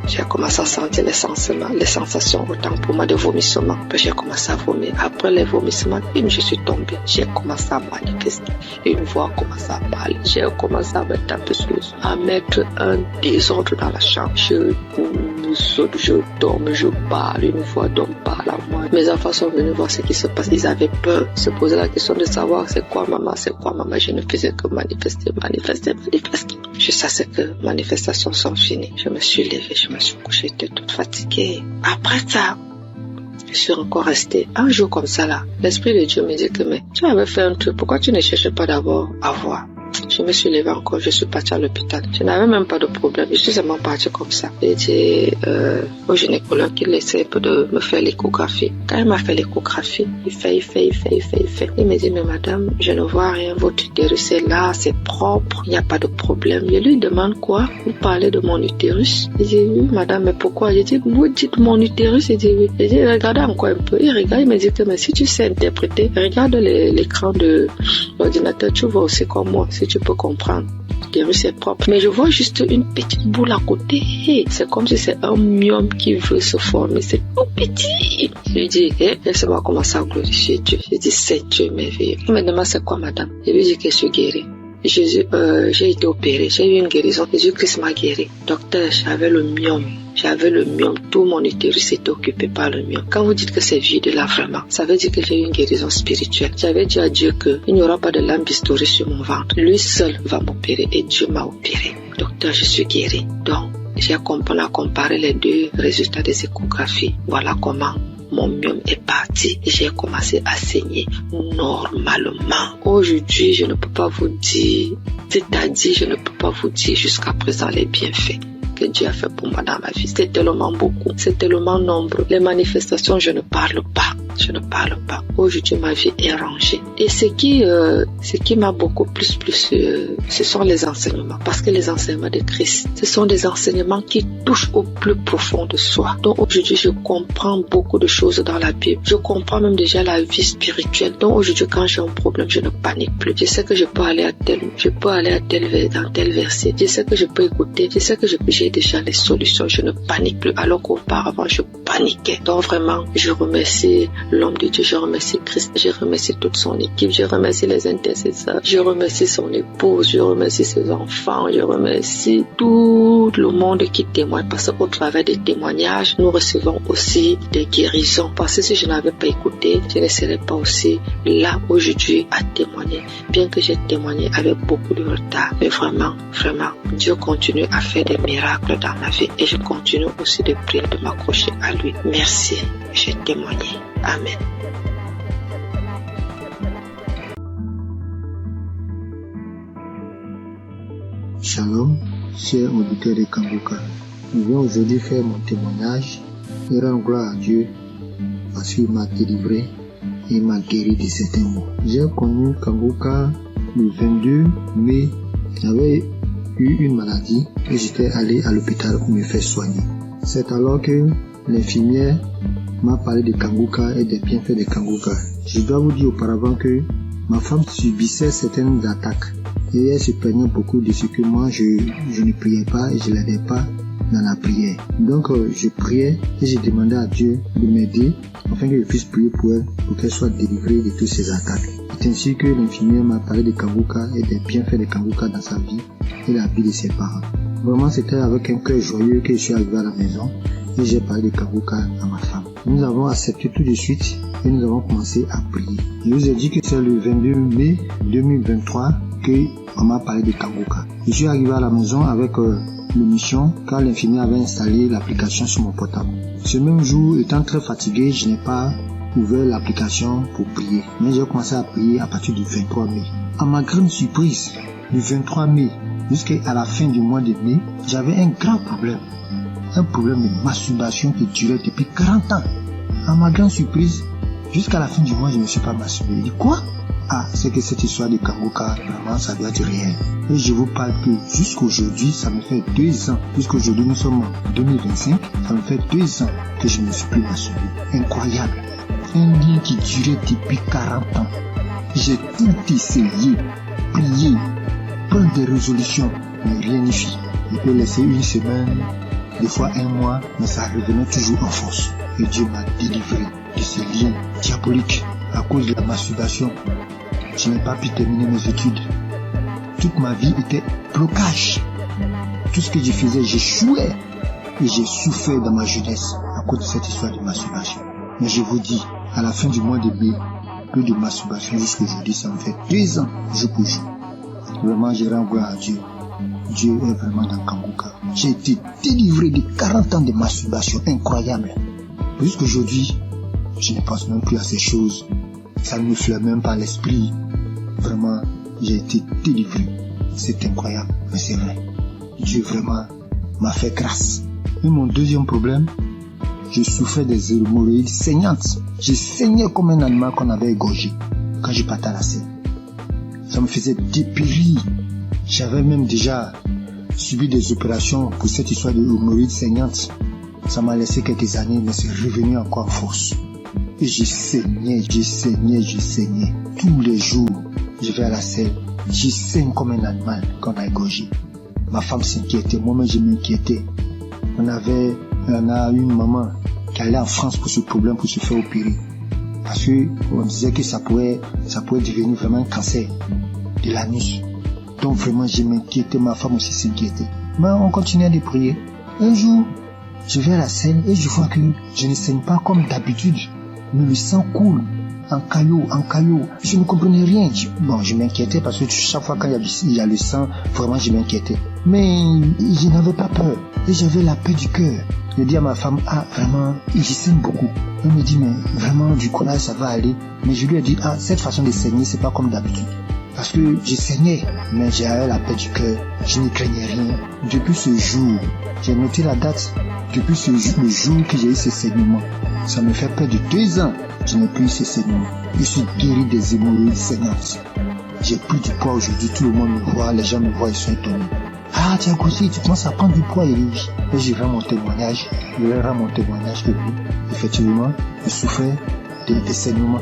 J'ai commencé à sentir les sensations autant pour moi de vomissement. Puis j'ai commencé à vomir. Après les vomissements, je suis tombée. J'ai commencé à manifester. Une voix a commencé à parler. J'ai commencé à mettre un peu plus, à mettre un désordre dans la chambre. Je saute, je dorme, je parle. Une voix d'homme parle à moi. Mes enfants sont venus voir ce qui se passe. Ils avaient peur. Se poser la question de savoir c'est quoi maman. Je ne faisais que manifester. Jusqu'à ce que manifestations sont finies. Je me suis levée, je me suis couchée, j'étais toute fatiguée. Après ça, je suis encore restée un jour comme ça là. L'Esprit de Dieu me dit que mais tu avais fait un truc, pourquoi tu ne cherches pas d'abord à voir? Je me suis levée encore, je suis partie à l'hôpital. Je n'avais même pas de problème, je suis seulement partie comme ça. J'ai dit au gynécologue qu'il essaie un peu de me faire l'échographie. Quand il m'a fait l'échographie, il fait. Il me dit, mais madame, je ne vois rien, votre utérus est là, c'est propre, il n'y a pas de problème. Je lui demande quoi? Vous parlez de mon utérus? Il dit, oui madame, mais pourquoi? J'ai dit, vous dites mon utérus? Il dit, oui. J'ai dit, regardez encore un peu. Il regarde, il me dit que mais si tu sais interpréter, regarde l'écran de l'ordinateur, tu vois aussi comme moi. Si tu peux comprendre. L'utérus est propre. Mais je vois juste une petite boule à côté. C'est comme si c'est un myome qui veut se former. C'est tout petit. Je lui dis, laissez-moi commencer à glorifier Dieu. Je dis, c'est Dieu merveilleux. Il me demande, c'est quoi madame? Je lui dis que je suis guérie. Jésus, j'ai été opérée, j'ai eu une guérison. Jésus-Christ m'a guéri. Docteur, j'avais le myome. Tout mon utérus était occupé par le myome. Quand vous dites que c'est vide là vraiment, ça veut dire que j'ai eu une guérison spirituelle. J'avais dit à Dieu qu'il n'y aura pas de lampe bistourée sur mon ventre. Lui seul va m'opérer et Dieu m'a opéré. Docteur, je suis guérie. Donc, on a comparé les 2 résultats des échographies. Voilà comment mon myome est parti et j'ai commencé à saigner normalement. Aujourd'hui, je ne peux pas vous dire, jusqu'à présent les bienfaits que Dieu a fait pour moi dans ma vie. C'est tellement beaucoup, c'est tellement nombreux. Les manifestations, je ne parle pas. je ne parle pas. Aujourd'hui, ma vie est rangée. Et ce qui m'a beaucoup plus, ce sont les enseignements. Parce que les enseignements de Christ, ce sont des enseignements qui touchent au plus profond de soi. Donc aujourd'hui, je comprends beaucoup de choses dans la Bible. Je comprends même déjà la vie spirituelle. Donc aujourd'hui, quand j'ai un problème, je ne panique plus. Je sais que je peux aller dans tel verset. Je sais que je peux écouter. Je sais que j'ai déjà les solutions. Je ne panique plus. Alors qu'auparavant, je paniquais. Donc vraiment, je remercie l'homme de Dieu. Je remercie Christ. Je remercie toute son équipe. Je remercie les intercesseurs. Je remercie son épouse. Je remercie ses enfants. Je remercie tout le monde qui témoigne. Parce qu'au travers des témoignages, nous recevons aussi des guérisons. Parce que si je n'avais pas écouté, je ne serais pas aussi là aujourd'hui à témoigner. Bien que j'ai témoigné avec beaucoup de retard. Mais vraiment, Dieu continue à faire des miracles dans ma vie. Et je continue aussi de prier, de m'accrocher à lui. Merci. J'ai témoigné. Amen. Shalom, chers auditeurs de Kanguka. Je viens aujourd'hui faire mon témoignage et rendre gloire à Dieu parce qu'il m'a délivré et m'a guéri de certains maux. J'ai connu Kanguka le 22 mai. J'avais eu une maladie et j'étais allé à l'hôpital pour me faire soigner. C'est alors que l'infirmière m'a parlé de Kanguka et des bienfaits de Kanguka. Je dois vous dire auparavant que ma femme subissait certaines attaques et elle se plaignait beaucoup de ce que moi je ne priais pas et je ne l'aidais pas dans la prière. Donc je priais et je demandais à Dieu de m'aider afin que je puisse prier pour elle pour qu'elle soit délivrée de toutes ces attaques. C'est ainsi que l'infirmière m'a parlé de Kanguka et des bienfaits de Kanguka dans sa vie et la vie de ses parents. Vraiment, c'était avec un cœur joyeux que je suis arrivé à la maison et j'ai parlé de Kanguka à ma femme. Nous avons accepté tout de suite et nous avons commencé à prier. Je vous ai dit que c'est le 22 mai 2023 qu'on m'a parlé de Kanguka. Je suis arrivé à la maison avec l'émission car l'infirmière avait installé l'application sur mon portable. Ce même jour, étant très fatigué, je n'ai pas ouvert l'application pour prier. Mais j'ai commencé à prier à partir du 23 mai. À ma grande surprise, du 23 mai jusqu'à la fin du mois de mai, j'avais un grand problème. Un problème de masturbation qui durait depuis 40 ans. À ma grande surprise, jusqu'à la fin du mois, je ne me suis pas masturbé. Je dis quoi? Ah, c'est que cette histoire de Kanguka, vraiment, ça doit être réel. Et je vous parle que jusqu'aujourd'hui, ça me fait 2 ans. Jusqu'aujourd'hui, nous sommes en 2025. Ça me fait 2 ans que je ne me suis plus masturbé. Incroyable. Un lien qui durait depuis 40 ans. J'ai tout essayé, prié, prendre des résolutions, mais rien n'y fit. Je peux laisser une semaine, des fois 1 mois, mais ça revenait toujours en force. Et Dieu m'a délivré de ce lien diabolique à cause de la masturbation. Je n'ai pas pu terminer mes études. Toute ma vie était blocage. Tout ce que je faisais, j'échouais. Et j'ai souffert dans ma jeunesse à cause de cette histoire de masturbation. Mais je vous dis, à la fin du mois de mai, peu de masturbation jusqu'à aujourd'hui, ça me fait 2 ans, jour pour jour. Vraiment, je rends gloire à Dieu. Dieu est vraiment dans Kanguka. J'ai été délivré de 40 ans de masturbation incroyable. Jusqu'aujourd'hui, je ne pense même plus à ces choses. Ça ne me flaire même pas l'esprit. Vraiment, j'ai été délivré. C'est incroyable, mais c'est vrai. Dieu vraiment m'a fait grâce. Et mon deuxième problème, je souffrais des hémorroïdes saignantes. Je saignais comme un animal qu'on avait égorgé quand je partais à la scène. Ça me faisait dépérir. J'avais même déjà subi des opérations pour cette histoire de hémorroïdes saignantes. Ça m'a laissé quelques années, mais c'est revenu encore en force. Et je saignais. Tous les jours, je vais à la scène. Je saigne comme un animal qu'on a égorgé. Ma femme s'inquiétait, moi-même je m'inquiétais. On a une maman qui allait en France pour ce problème, pour se faire opérer. Parce qu'on disait que ça pouvait devenir vraiment un cancer de l'anus. Donc vraiment je m'inquiétais, ma femme aussi s'inquiétait. Mais on continuait de prier. Un jour, je vais à la scène et je vois que je ne saigne pas comme d'habitude. Mais le sang coule en caillot. Je ne comprenais rien. Je m'inquiétais parce que chaque fois qu'il y a le sang, vraiment je m'inquiétais. Mais je n'avais pas peur. Et j'avais la paix du cœur. Je dis à ma femme, vraiment, je saigne beaucoup. Elle me dit, mais vraiment, du courage, ça va aller. Mais je lui ai dit, cette façon de saigner, c'est pas comme d'habitude. parce que je saignais, mais j'avais la paix du cœur, je ne craignais rien. Depuis ce jour, j'ai noté la date, depuis ce jour, le jour que j'ai eu ce saignement, ça me fait près de 2 ans, je n'ai plus eu ce saignement. Je suis guéri des hémorroïdes saignantes. J'ai pris du poids aujourd'hui, tout le monde me voit, les gens me voient, ils sont étonnés. Ah, tu as grossi, tu commences à prendre du poids, et je rends mon témoignage, que oui, effectivement, je souffrais des saignements,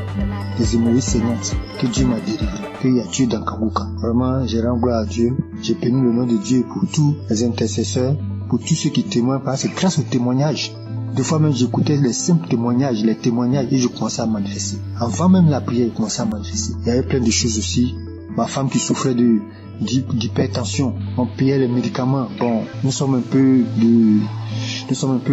des hémorroïdes saignantes, que Dieu m'a délivré, qu'il y a Dieu dans Kanguka. Vraiment, je rends gloire à Dieu, j'ai béni le nom de Dieu pour tous les intercesseurs, pour tous ceux qui témoignent, parce que grâce au témoignage, des fois même j'écoutais les simples témoignages, et je commençais à manifester. Avant même la prière, je commençais à manifester. Il y avait plein de choses aussi. Ma femme qui souffrait d'hypertension, on payait les médicaments. Bon, nous sommes un peu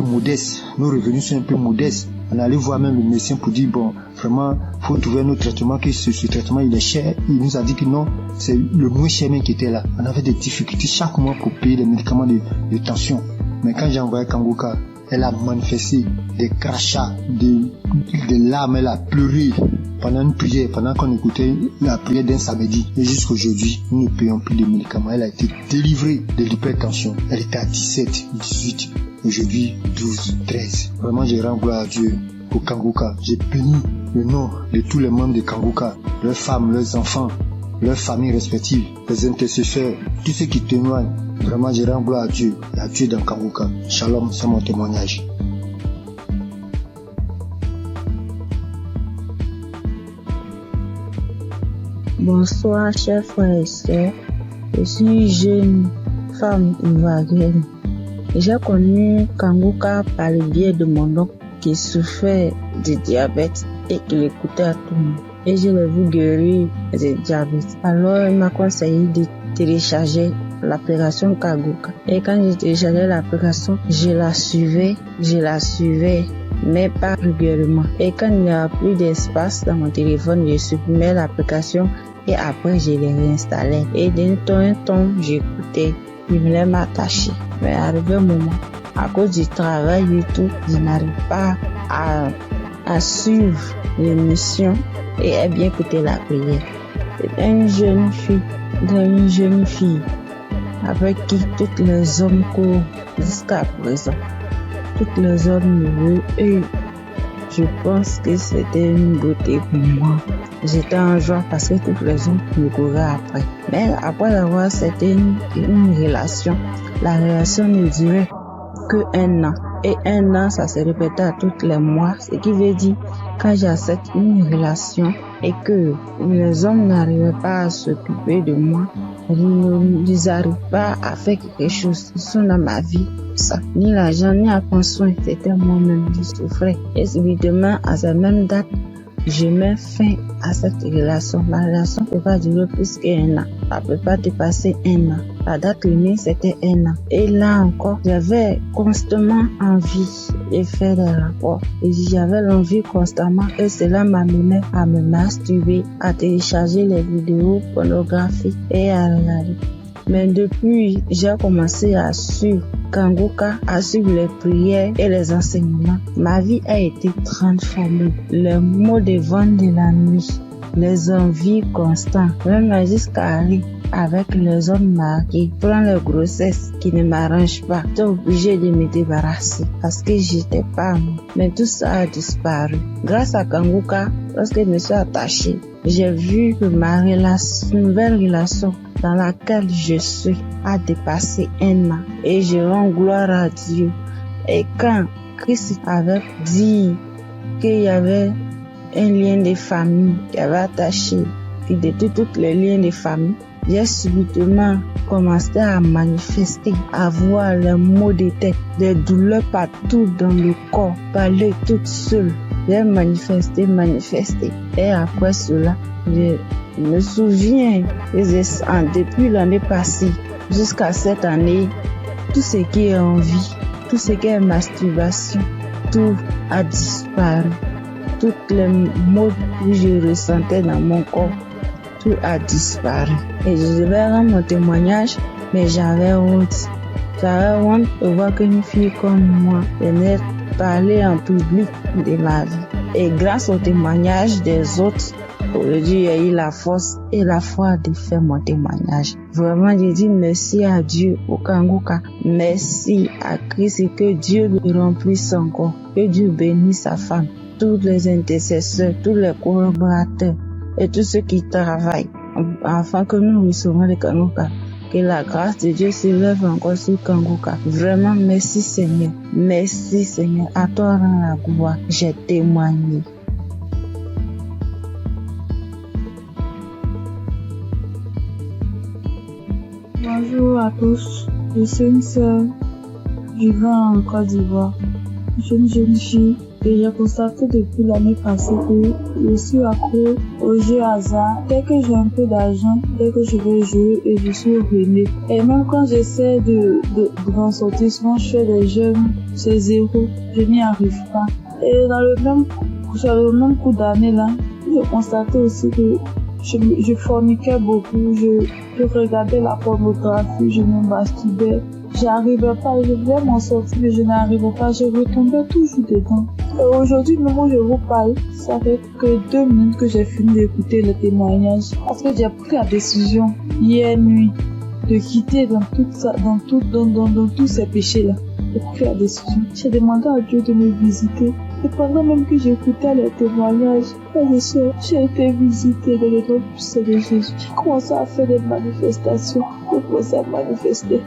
modestes. Nos revenus sont un peu modestes. On allait voir même le médecin pour dire, bon, vraiment, faut trouver un autre traitement, que ce traitement, il est cher. Il nous a dit que non, c'est le moins cher même qui était là. On avait des difficultés chaque mois pour payer les médicaments de tension. Mais quand j'ai envoyé Kanguka, elle a manifesté des crachats, des larmes, elle a pleuré pendant une prière, pendant qu'on écoutait la prière d'un samedi. Et jusqu'aujourd'hui, nous ne payons plus de médicaments. Elle a été délivrée de l'hypertension. Elle était à 17, 18, aujourd'hui 12, 13. Vraiment, je rends gloire à Dieu pour Kanguka. J'ai béni le nom de tous les membres de Kanguka, leurs femmes, leurs enfants, leurs familles respectives, les intercesseurs, tous ceux qui témoignent. Vraiment, je rends gloire à Dieu dans Kanguka. Shalom, c'est mon témoignage. Bonsoir, chers frères et sœurs. Je suis jeune femme ivoirienne. J'ai connu Kanguka par le biais de mon oncle qui souffrait de diabète et qui l'écoutait à tout le monde. Et je l'ai vu guérir du diabète. Alors, il m'a conseillé de télécharger l'application Kanguka. Et quand j'ai téléchargé l'application, je la suivais, mais pas régulièrement. Et quand il n'y a plus d'espace dans mon téléphone, je supprimais l'application et après je l'ai réinstallée. Et d'un temps en temps, j'écoutais, je voulais m'attacher. Mais arrivé un moment, à cause du travail et tout, je n'arrive pas à suivre l'émission et à bien écouter la prière. C'est une jeune fille avec qui tous les hommes courent jusqu'à présent. Tous les hommes me veulent et je pense que c'était une beauté pour moi. J'étais en joie parce que tous les hommes me couraient après. Mais après avoir, c'était une relation. La relation ne durait que 1 an. Et 1 an, ça se répétait à tous les mois. Ce qui veut dire, quand j'accepte une relation et que les hommes n'arrivaient pas à s'occuper de moi, ils n'arrivent pas à faire quelque chose. Ils sont dans ma vie. Ça. Ni l'argent, ni à prendre soin. C'était moi-même qui souffrais. Et subitement, à cette même date, je mets fin à cette relation. Ma relation ne peut pas durer plus qu'1 an. Ça ne peut pas dépasser 1 an. La date limite, c'était 1 an. Et là encore, j'avais constamment envie de faire des rapports. Et j'avais l'envie constamment. Et cela m'amenait à me masturber, à télécharger les vidéos pornographiques et à regarder. Mais depuis, j'ai commencé à suivre Kanguka, à suivre les prières et les enseignements. Ma vie a été transformée. Les maux de vent de la nuit, les envies constantes, même jusqu'à aller avec les hommes mariés, prendre les grossesses qui ne m'arrangent pas. J'étais obligée de me débarrasser parce que j'étais pas moi. Mais tout ça a disparu. Grâce à Kanguka, lorsque je me suis attachée, j'ai vu que ma nouvelle relation dans laquelle je suis a dépassé 1 an. Et je rends gloire à Dieu. Et quand Christ avait dit qu'il y avait un lien de famille qui avait attaché, qui détruit tous les liens de famille, j'ai subitement commencé à manifester, à voir les maux de tête, des douleurs partout dans le corps, parler toute seule. J'ai manifesté. Et après cela, je me souviens que depuis l'année passée jusqu'à cette année, tout ce qui est envie, tout ce qui est masturbation, tout a disparu. Toutes les maux que je ressentais dans mon corps, tout a disparu. Et je devais rendre mon témoignage, mais j'avais honte. J'avais honte de voir qu'une fille comme moi venait parler en public de ma vie. Et grâce au témoignage des autres, Aujourd'hui, j'ai eu la force et la foi de faire mon témoignage. Vraiment, je dis merci à Dieu au Kanguka. Merci à Christ et que Dieu lui remplisse encore. Que Dieu bénisse sa femme, tous les intercesseurs, tous les collaborateurs et tous ceux qui travaillent afin que nous recevons le Kanguka. Que la grâce de Dieu s'élève encore sur Kanguka. Vraiment, merci Seigneur. Merci Seigneur. À toi rend la gloire. J'ai témoigné. Bonjour à tous. Je suis une sœur vivant en Côte d'Ivoire. Je suis une jeune fille et j'ai constaté depuis l'année passée que je suis accro aux jeux hasard. Dès que j'ai un peu d'argent, dès que je vais jouer et je suis ruinée. Et même quand j'essaie de m'en sortir, souvent je fais des jeux, c'est zéro. Je n'y arrive pas. Et dans le même coup d'année là, j'ai constaté aussi que je forniquais beaucoup, je regardais la pornographie, je me masturbais. J'arrivais pas, je voulais m'en sortir, mais je n'arrivais pas, je retombais toujours dedans. Et aujourd'hui, même où je vous parle, ça fait que 2 minutes que j'ai fini d'écouter le témoignage. Parce que j'ai pris la décision, hier nuit, de quitter dans tous ces péchés-là. J'ai pris la décision. J'ai demandé à Dieu de me visiter. Et pendant même que j'écoutais les témoignages, j'ai été visitée dans le nom puissant de Jésus. J'ai commencé à faire des manifestations. J'ai commencé à manifester.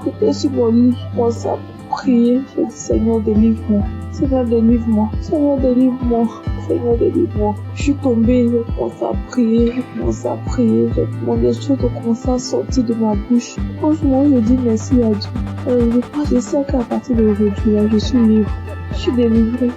J'étais sur mon lit, je commençais à prier. J'ai dit, Seigneur, délivre-moi. Seigneur, délivre-moi. Seigneur, délivre-moi. Seigneur, délivre-moi. Je suis tombée, j'ai commencé à prier. J'ai demandé des choses ont commencé à sortir de ma bouche. Franchement, je dis merci à Dieu. Je sais qu'à partir d'aujourd'hui, là, je suis libre. Je suis délivrée.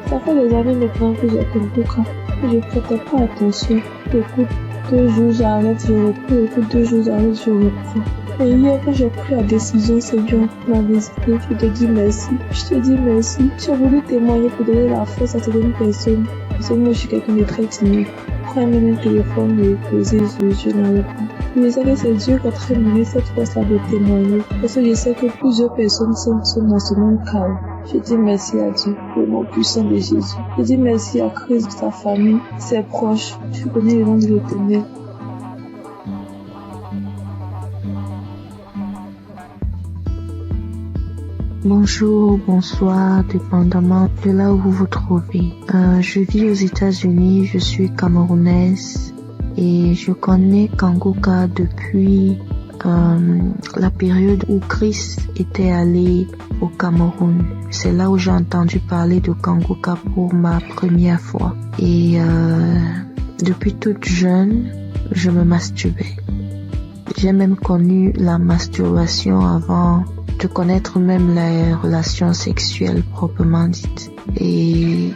Ça fait des années maintenant que j'ai Kanguka. Je ne prêtais pas attention. J'écoute 2 jours, j'arrête, je reprends. J'écoute 2 jours, j'arrête, je reprends. Et hier, quand j'ai pris la décision, Seigneur, pour la visiter, je te dis merci. Je te dis merci. J'ai voulu témoigner pour donner la force à certaines personnes. Parce que moi, je suis quelqu'un de très timide. Quand même un téléphone me posé, je n'arrive pas. Je sais que c'est Dieu qui a très donné cette force-là de témoigner. Parce que je sais que plusieurs personnes sont dans ce même cas. Je dis merci à Dieu, le nom puissant de Jésus. Je dis merci à Christ, sa famille, ses proches. Je connais le nom de l'Éternel. Bonjour, bonsoir, dépendamment de là où vous vous trouvez. Je vis aux États-Unis, je suis camerounaise et je connais Kanguka depuis la période où Christ était allé au Cameroun. C'est là où j'ai entendu parler de Kanguka pour ma première fois. Et depuis toute jeune, je me masturbais. J'ai même connu la masturbation avant de connaître même les relations sexuelles proprement dites. Et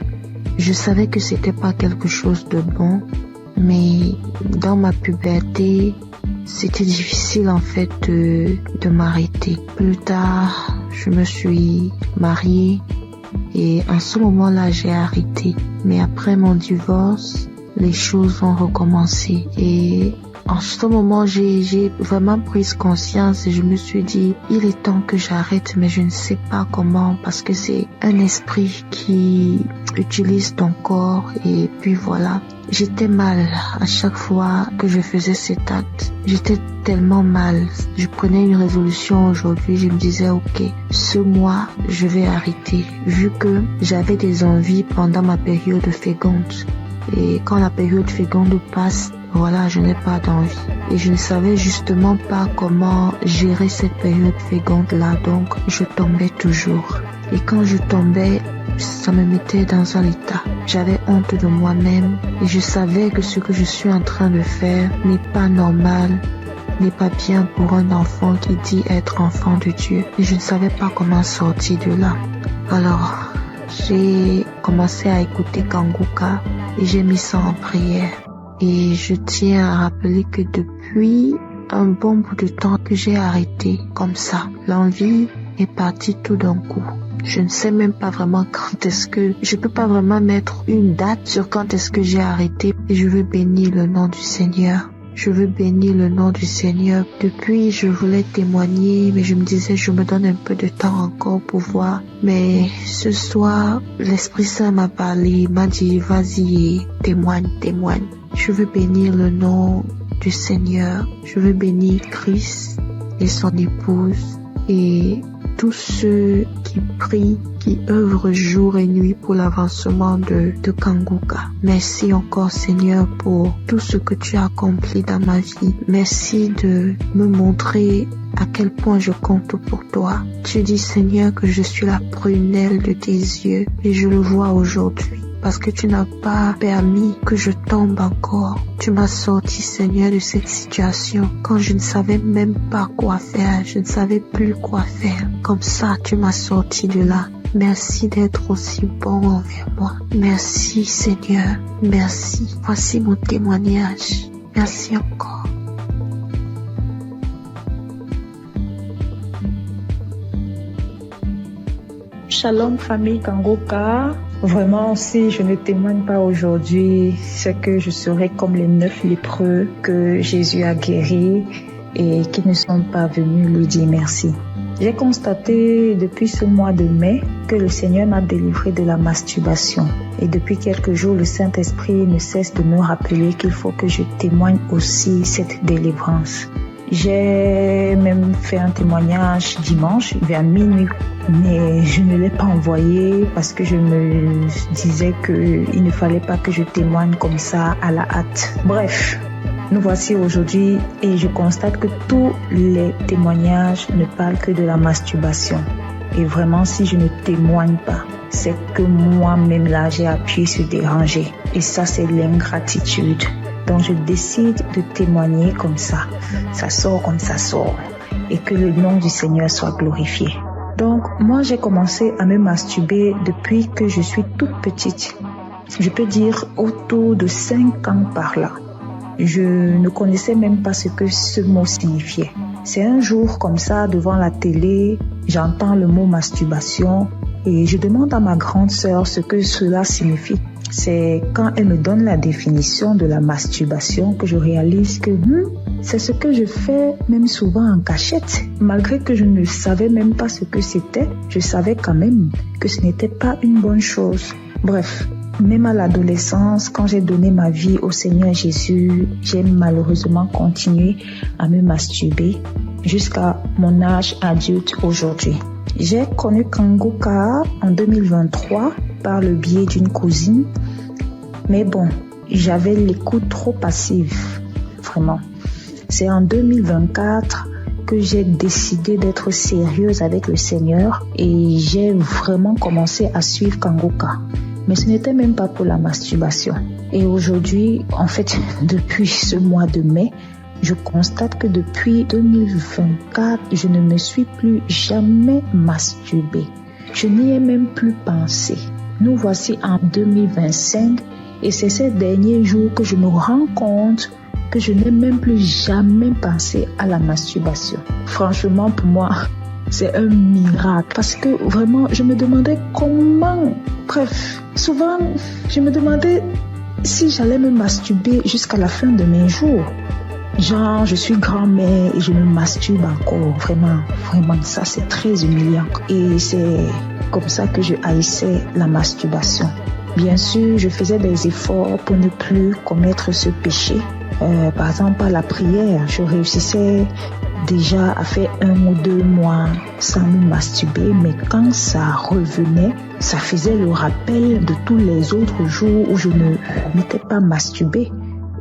je savais que c'était pas quelque chose de bon, mais dans ma puberté, c'était difficile en fait de m'arrêter. Plus tard, je me suis mariée et en ce moment-là, j'ai arrêté. Mais après mon divorce, les choses ont recommencé et en ce moment, j'ai vraiment pris conscience et je me suis dit, il est temps que j'arrête, mais je ne sais pas comment parce que c'est un esprit qui utilise ton corps et puis voilà. J'étais mal à chaque fois que je faisais cet acte. J'étais tellement mal. Je prenais une résolution aujourd'hui, je me disais, ok, ce mois, je vais arrêter vu que j'avais des envies pendant ma période féconde. Et quand la période féconde passe, voilà, je n'ai pas d'envie. Et je ne savais justement pas comment gérer cette période féconde-là, donc je tombais toujours. Et quand je tombais, ça me mettait dans un état. J'avais honte de moi-même et je savais que ce que je suis en train de faire n'est pas normal, n'est pas bien pour un enfant qui dit être enfant de Dieu. Et je ne savais pas comment sortir de là. Alors, j'ai commencé à écouter Kanguka et j'ai mis ça en prière. Et je tiens à rappeler que depuis un bon bout de temps que j'ai arrêté comme ça, l'envie est partie tout d'un coup. Je ne sais même pas vraiment quand est-ce que... Je peux pas vraiment mettre une date sur quand est-ce que j'ai arrêté. Et je veux bénir le nom du Seigneur. Je veux bénir le nom du Seigneur. Depuis, je voulais témoigner, mais je me disais, je me donne un peu de temps encore pour voir. Mais ce soir, l'Esprit Saint m'a parlé, m'a dit, vas-y, témoigne. Je veux bénir le nom du Seigneur. Je veux bénir Christ et son épouse et tous ceux qui prient, qui œuvrent jour et nuit pour l'avancement de Kanguka. Merci encore Seigneur pour tout ce que tu as accompli dans ma vie. Merci de me montrer à quel point je compte pour toi. Tu dis Seigneur que je suis la prunelle de tes yeux et je le vois aujourd'hui. Parce que tu n'as pas permis que je tombe encore. Tu m'as sorti, Seigneur, de cette situation quand je ne savais même pas quoi faire. Je ne savais plus quoi faire. Comme ça, tu m'as sorti de là. Merci d'être aussi bon envers moi. Merci, Seigneur. Merci. Voici mon témoignage. Merci encore. Shalom famille Kanguka. Vraiment, si je ne témoigne pas aujourd'hui, c'est que je serai comme les 9 lépreux que Jésus a guéris et qui ne sont pas venus lui dire merci. J'ai constaté depuis ce mois de mai que le Seigneur m'a délivré de la masturbation. Et depuis quelques jours, le Saint-Esprit ne cesse de me rappeler qu'il faut que je témoigne aussi cette délivrance. J'ai même fait un témoignage dimanche vers minuit, mais je ne l'ai pas envoyé parce que je me disais qu'il ne fallait pas que je témoigne comme ça à la hâte. Bref, nous voici aujourd'hui et je constate que tous les témoignages ne parlent que de la masturbation. Et vraiment, si je ne témoigne pas, c'est que moi-même là, j'ai appuyé sur déranger. Et ça, c'est l'ingratitude. Donc je décide de témoigner comme ça. Ça sort comme ça sort. Et que le nom du Seigneur soit glorifié. Donc moi j'ai commencé à me masturber depuis que je suis toute petite. Je peux dire autour de 5 ans par là. Je ne connaissais même pas ce que ce mot signifiait. C'est un jour comme ça devant la télé, j'entends le mot masturbation et je demande à ma grande sœur ce que cela signifie. C'est quand elle me donne la définition de la masturbation que je réalise que c'est ce que je fais même souvent en cachette. Malgré que je ne savais même pas ce que c'était, je savais quand même que ce n'était pas une bonne chose. Bref, même à l'adolescence, quand j'ai donné ma vie au Seigneur Jésus, j'ai malheureusement continué à me masturber jusqu'à mon âge adulte aujourd'hui. J'ai connu Kanguka en 2023 par le biais d'une cousine. Mais bon, j'avais l'écoute trop passive, vraiment. C'est en 2024 que j'ai décidé d'être sérieuse avec le Seigneur et j'ai vraiment commencé à suivre Kanguka. Mais ce n'était même pas pour la masturbation. Et aujourd'hui, en fait, depuis ce mois de mai, je constate que depuis 2024, je ne me suis plus jamais masturbée. Je n'y ai même plus pensé. Nous voici en 2025 et c'est ces derniers jours que je me rends compte que je n'ai même plus jamais pensé à la masturbation. Franchement, pour moi, c'est un miracle parce que vraiment, je me demandais comment. Bref, souvent, je me demandais si j'allais me masturber jusqu'à la fin de mes jours. Genre, je suis grand-mère et je me masturbe encore. Vraiment, ça c'est très humiliant. Et c'est comme ça que je haïssais la masturbation. Bien sûr, je faisais des efforts pour ne plus commettre ce péché. Par exemple, à la prière, je réussissais déjà à faire 1 ou 2 mois sans me masturber. Mais quand ça revenait, ça faisait le rappel de tous les autres jours où je ne m'étais pas masturbée.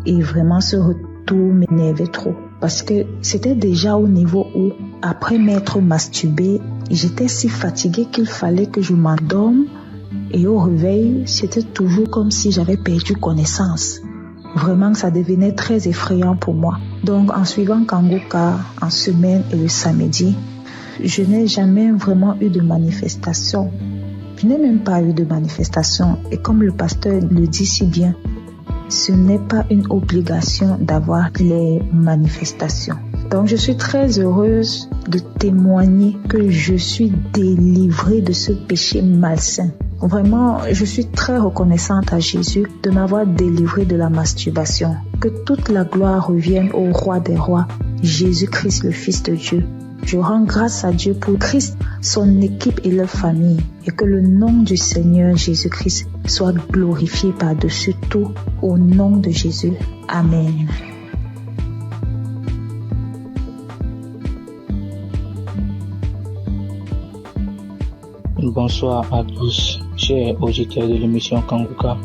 Et vraiment, ce retour m'énervait trop. Parce que c'était déjà au niveau où, après m'être masturbée, j'étais si fatiguée qu'il fallait que je m'endorme. Et au réveil, c'était toujours comme si j'avais perdu connaissance. Vraiment, ça devenait très effrayant pour moi. Donc, en suivant Kanguka en semaine et le samedi, je n'ai jamais vraiment eu de manifestation. Je n'ai même pas eu de manifestation. Et comme le pasteur le dit si bien, ce n'est pas une obligation d'avoir les manifestations. Donc, je suis très heureuse de témoigner que je suis délivrée de ce péché malsain. Vraiment, je suis très reconnaissante à Jésus de m'avoir délivrée de la masturbation. Que toute la gloire revienne au roi des rois, Jésus-Christ, le Fils de Dieu. Je rends grâce à Dieu pour Christ, son équipe et leur famille, et que le nom du Seigneur Jésus-Christ soit glorifié par-dessus tout au nom de Jésus. Amen. Bonsoir à tous, chers auditeurs de l'émission Kanguka.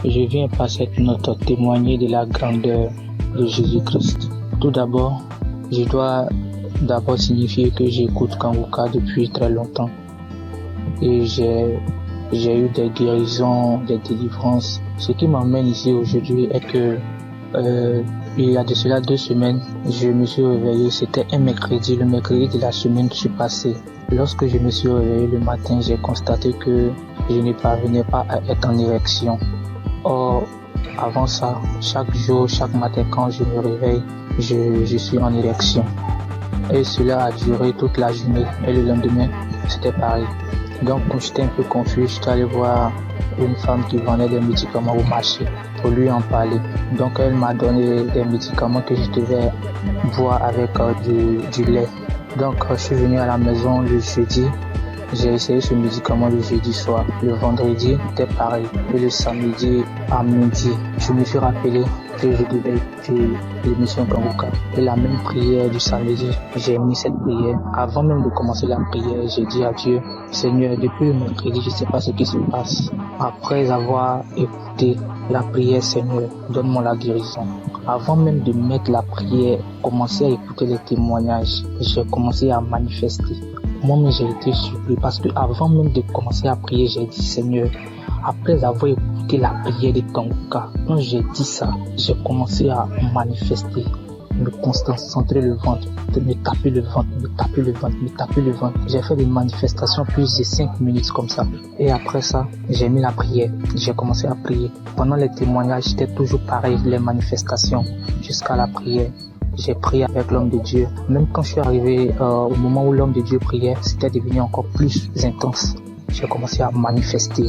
Je viens par cette note témoigner de la grandeur de Jésus-Christ. Tout d'abord, je dois signifier que j'écoute Kanguka depuis très longtemps. Et j'ai eu des guérisons, des délivrances. Ce qui m'emmène ici aujourd'hui est que il y a de cela 2 semaines, je me suis réveillé, c'était un mercredi, le mercredi de la semaine qui s'est passée. Lorsque je me suis réveillé le matin, j'ai constaté que je ne parvenais pas à être en érection. Or, avant ça, chaque jour, chaque matin quand je me réveille, je suis en érection. Et cela a duré toute la journée. Et le lendemain, c'était pareil. Donc, quand j'étais un peu confus, je suis allé voir une femme qui vendait des médicaments au marché pour lui en parler. Donc, elle m'a donné des médicaments que je devais boire avec du lait. Donc, je suis venu à la maison le jeudi. J'ai essayé ce médicament le jeudi soir. Le vendredi, c'était pareil. Et le samedi à midi, je me suis rappelé que je devais écouter l'émission Kanguka. Et la même prière du samedi, j'ai mis cette prière. Avant même de commencer la prière, j'ai dit à Dieu, Seigneur, depuis le mercredi, je ne sais pas ce qui se passe. Après avoir écouté la prière, Seigneur, donne-moi la guérison. Avant même de mettre la prière, commencer à écouter les témoignages, j'ai commencé à manifester. Moi-même, j'ai été surpris parce que avant même de commencer à prier, j'ai dit, Seigneur, après avoir écouté la prière de Kanguka, quand j'ai dit ça, j'ai commencé à manifester, me concentrer le ventre, me taper le ventre. J'ai fait des manifestations plus de 5 minutes comme ça. Et après ça, j'ai mis la prière. J'ai commencé à prier. Pendant les témoignages, c'était toujours pareil, les manifestations, jusqu'à la prière. J'ai prié avec l'homme de Dieu. Même quand je suis arrivé au moment où l'homme de Dieu priait, c'était devenu encore plus intense. J'ai commencé à manifester.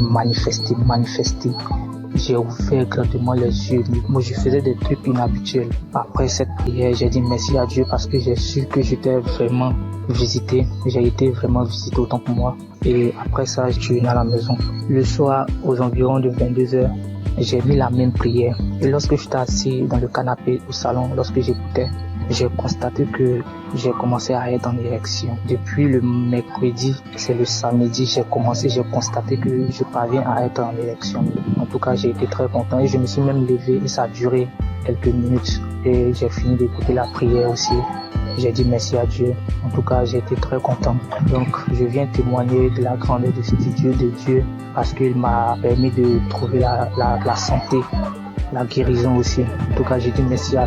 J'ai ouvert grandement les yeux. Moi, je faisais des trucs inhabituels. Après cette prière, j'ai dit merci à Dieu parce que j'ai su que j'étais vraiment visité. J'ai été vraiment visité autant que moi. Et après ça, je suis venu à la maison. Le soir, aux environs de 22h, j'ai mis la même prière. Et lorsque j'étais assis dans le canapé au salon, lorsque j'écoutais, j'ai constaté que j'ai commencé à être en érection. Depuis le mercredi, c'est le samedi, j'ai constaté que je parviens à être en érection. En tout cas, j'ai été très content et je me suis même levé et ça a duré quelques minutes. Et j'ai fini d'écouter la prière aussi. J'ai dit merci à Dieu. En tout cas, j'ai été très content. Donc, je viens témoigner de la grandeur de Dieu parce qu'il m'a permis de trouver la santé, la guérison aussi. En tout cas, j'ai dit merci à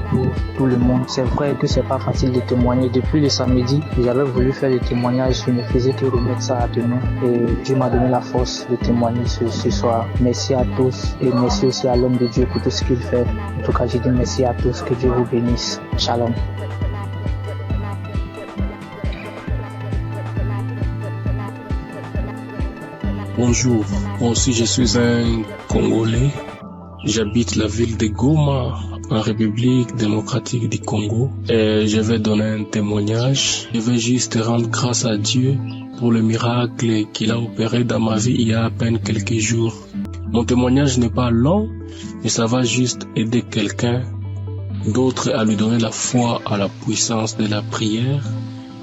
tout le monde. C'est vrai que c'est pas facile de témoigner. Depuis le samedi, j'avais voulu faire des témoignages. Je ne faisais que remettre ça à demain. Et Dieu m'a donné la force de témoigner ce soir. Merci à tous et merci aussi à l'homme de Dieu pour tout ce qu'il fait. En tout cas, j'ai dit merci à tous. Que Dieu vous bénisse. Shalom. Bonjour, moi aussi je suis un Congolais. J'habite la ville de Goma, en République démocratique du Congo. Et je vais donner un témoignage. Je vais juste rendre grâce à Dieu pour le miracle qu'il a opéré dans ma vie il y a à peine quelques jours. Mon témoignage n'est pas long, mais ça va juste aider quelqu'un d'autre à lui donner la foi à la puissance de la prière,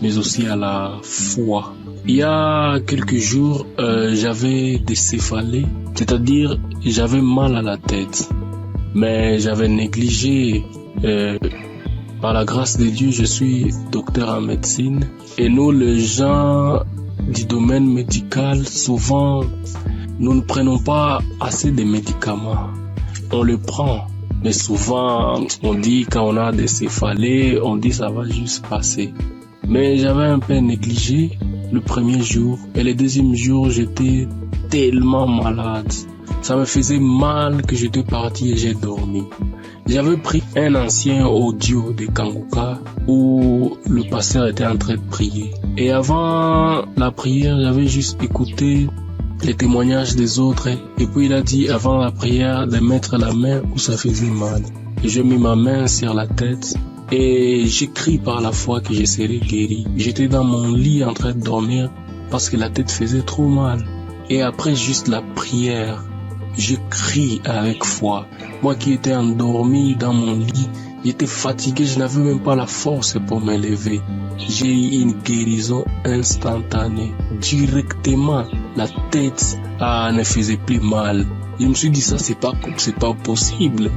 mais aussi à la foi. Il y a quelques jours, j'avais des céphalées, c'est-à-dire j'avais mal à la tête, mais j'avais négligé. Par la grâce de Dieu, je suis docteur en médecine et nous, les gens du domaine médical, souvent, nous ne prenons pas assez de médicaments. On le prend, mais souvent, on dit quand on a des céphalées, on dit ça va juste passer. Mais j'avais un peu négligé le premier jour et le deuxième jour, j'étais tellement malade. Ça me faisait mal que j'étais parti et j'ai dormi. J'avais pris un ancien audio de Kanguka où le pasteur était en train de prier. Et avant la prière, j'avais juste écouté les témoignages des autres. Et puis il a dit avant la prière de mettre la main où ça faisait mal. Et j'ai mis ma main sur la tête. Et j'ai crié par la foi que je serais guéri. J'étais dans mon lit en train de dormir parce que la tête faisait trop mal. Et après juste la prière, je crie avec foi. Moi qui étais endormi dans mon lit, j'étais fatigué, je n'avais même pas la force pour me lever. J'ai eu une guérison instantanée. Directement, la tête ne faisait plus mal. Je me suis dit ça, c'est pas possible.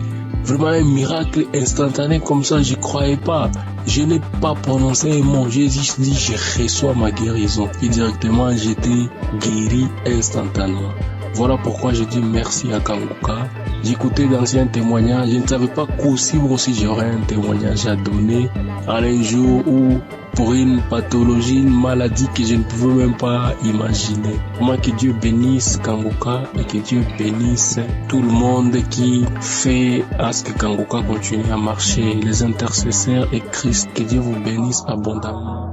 Vraiment un miracle instantané comme ça, je croyais pas. Je n'ai pas prononcé un mot, j'ai juste dit je reçois ma guérison. Et directement, j'étais guéri instantanément. Voilà pourquoi je dis merci à Kanguka. J'écoutais d'anciens témoignages, je ne savais pas qu'aussi moi aussi j'aurais un témoignage à donner à un jour où pour une pathologie, une maladie que je ne pouvais même pas imaginer. Moi, que Dieu bénisse Kanguka et que Dieu bénisse tout le monde qui fait à ce que Kanguka continue à marcher, les intercesseurs et Christ, que Dieu vous bénisse abondamment.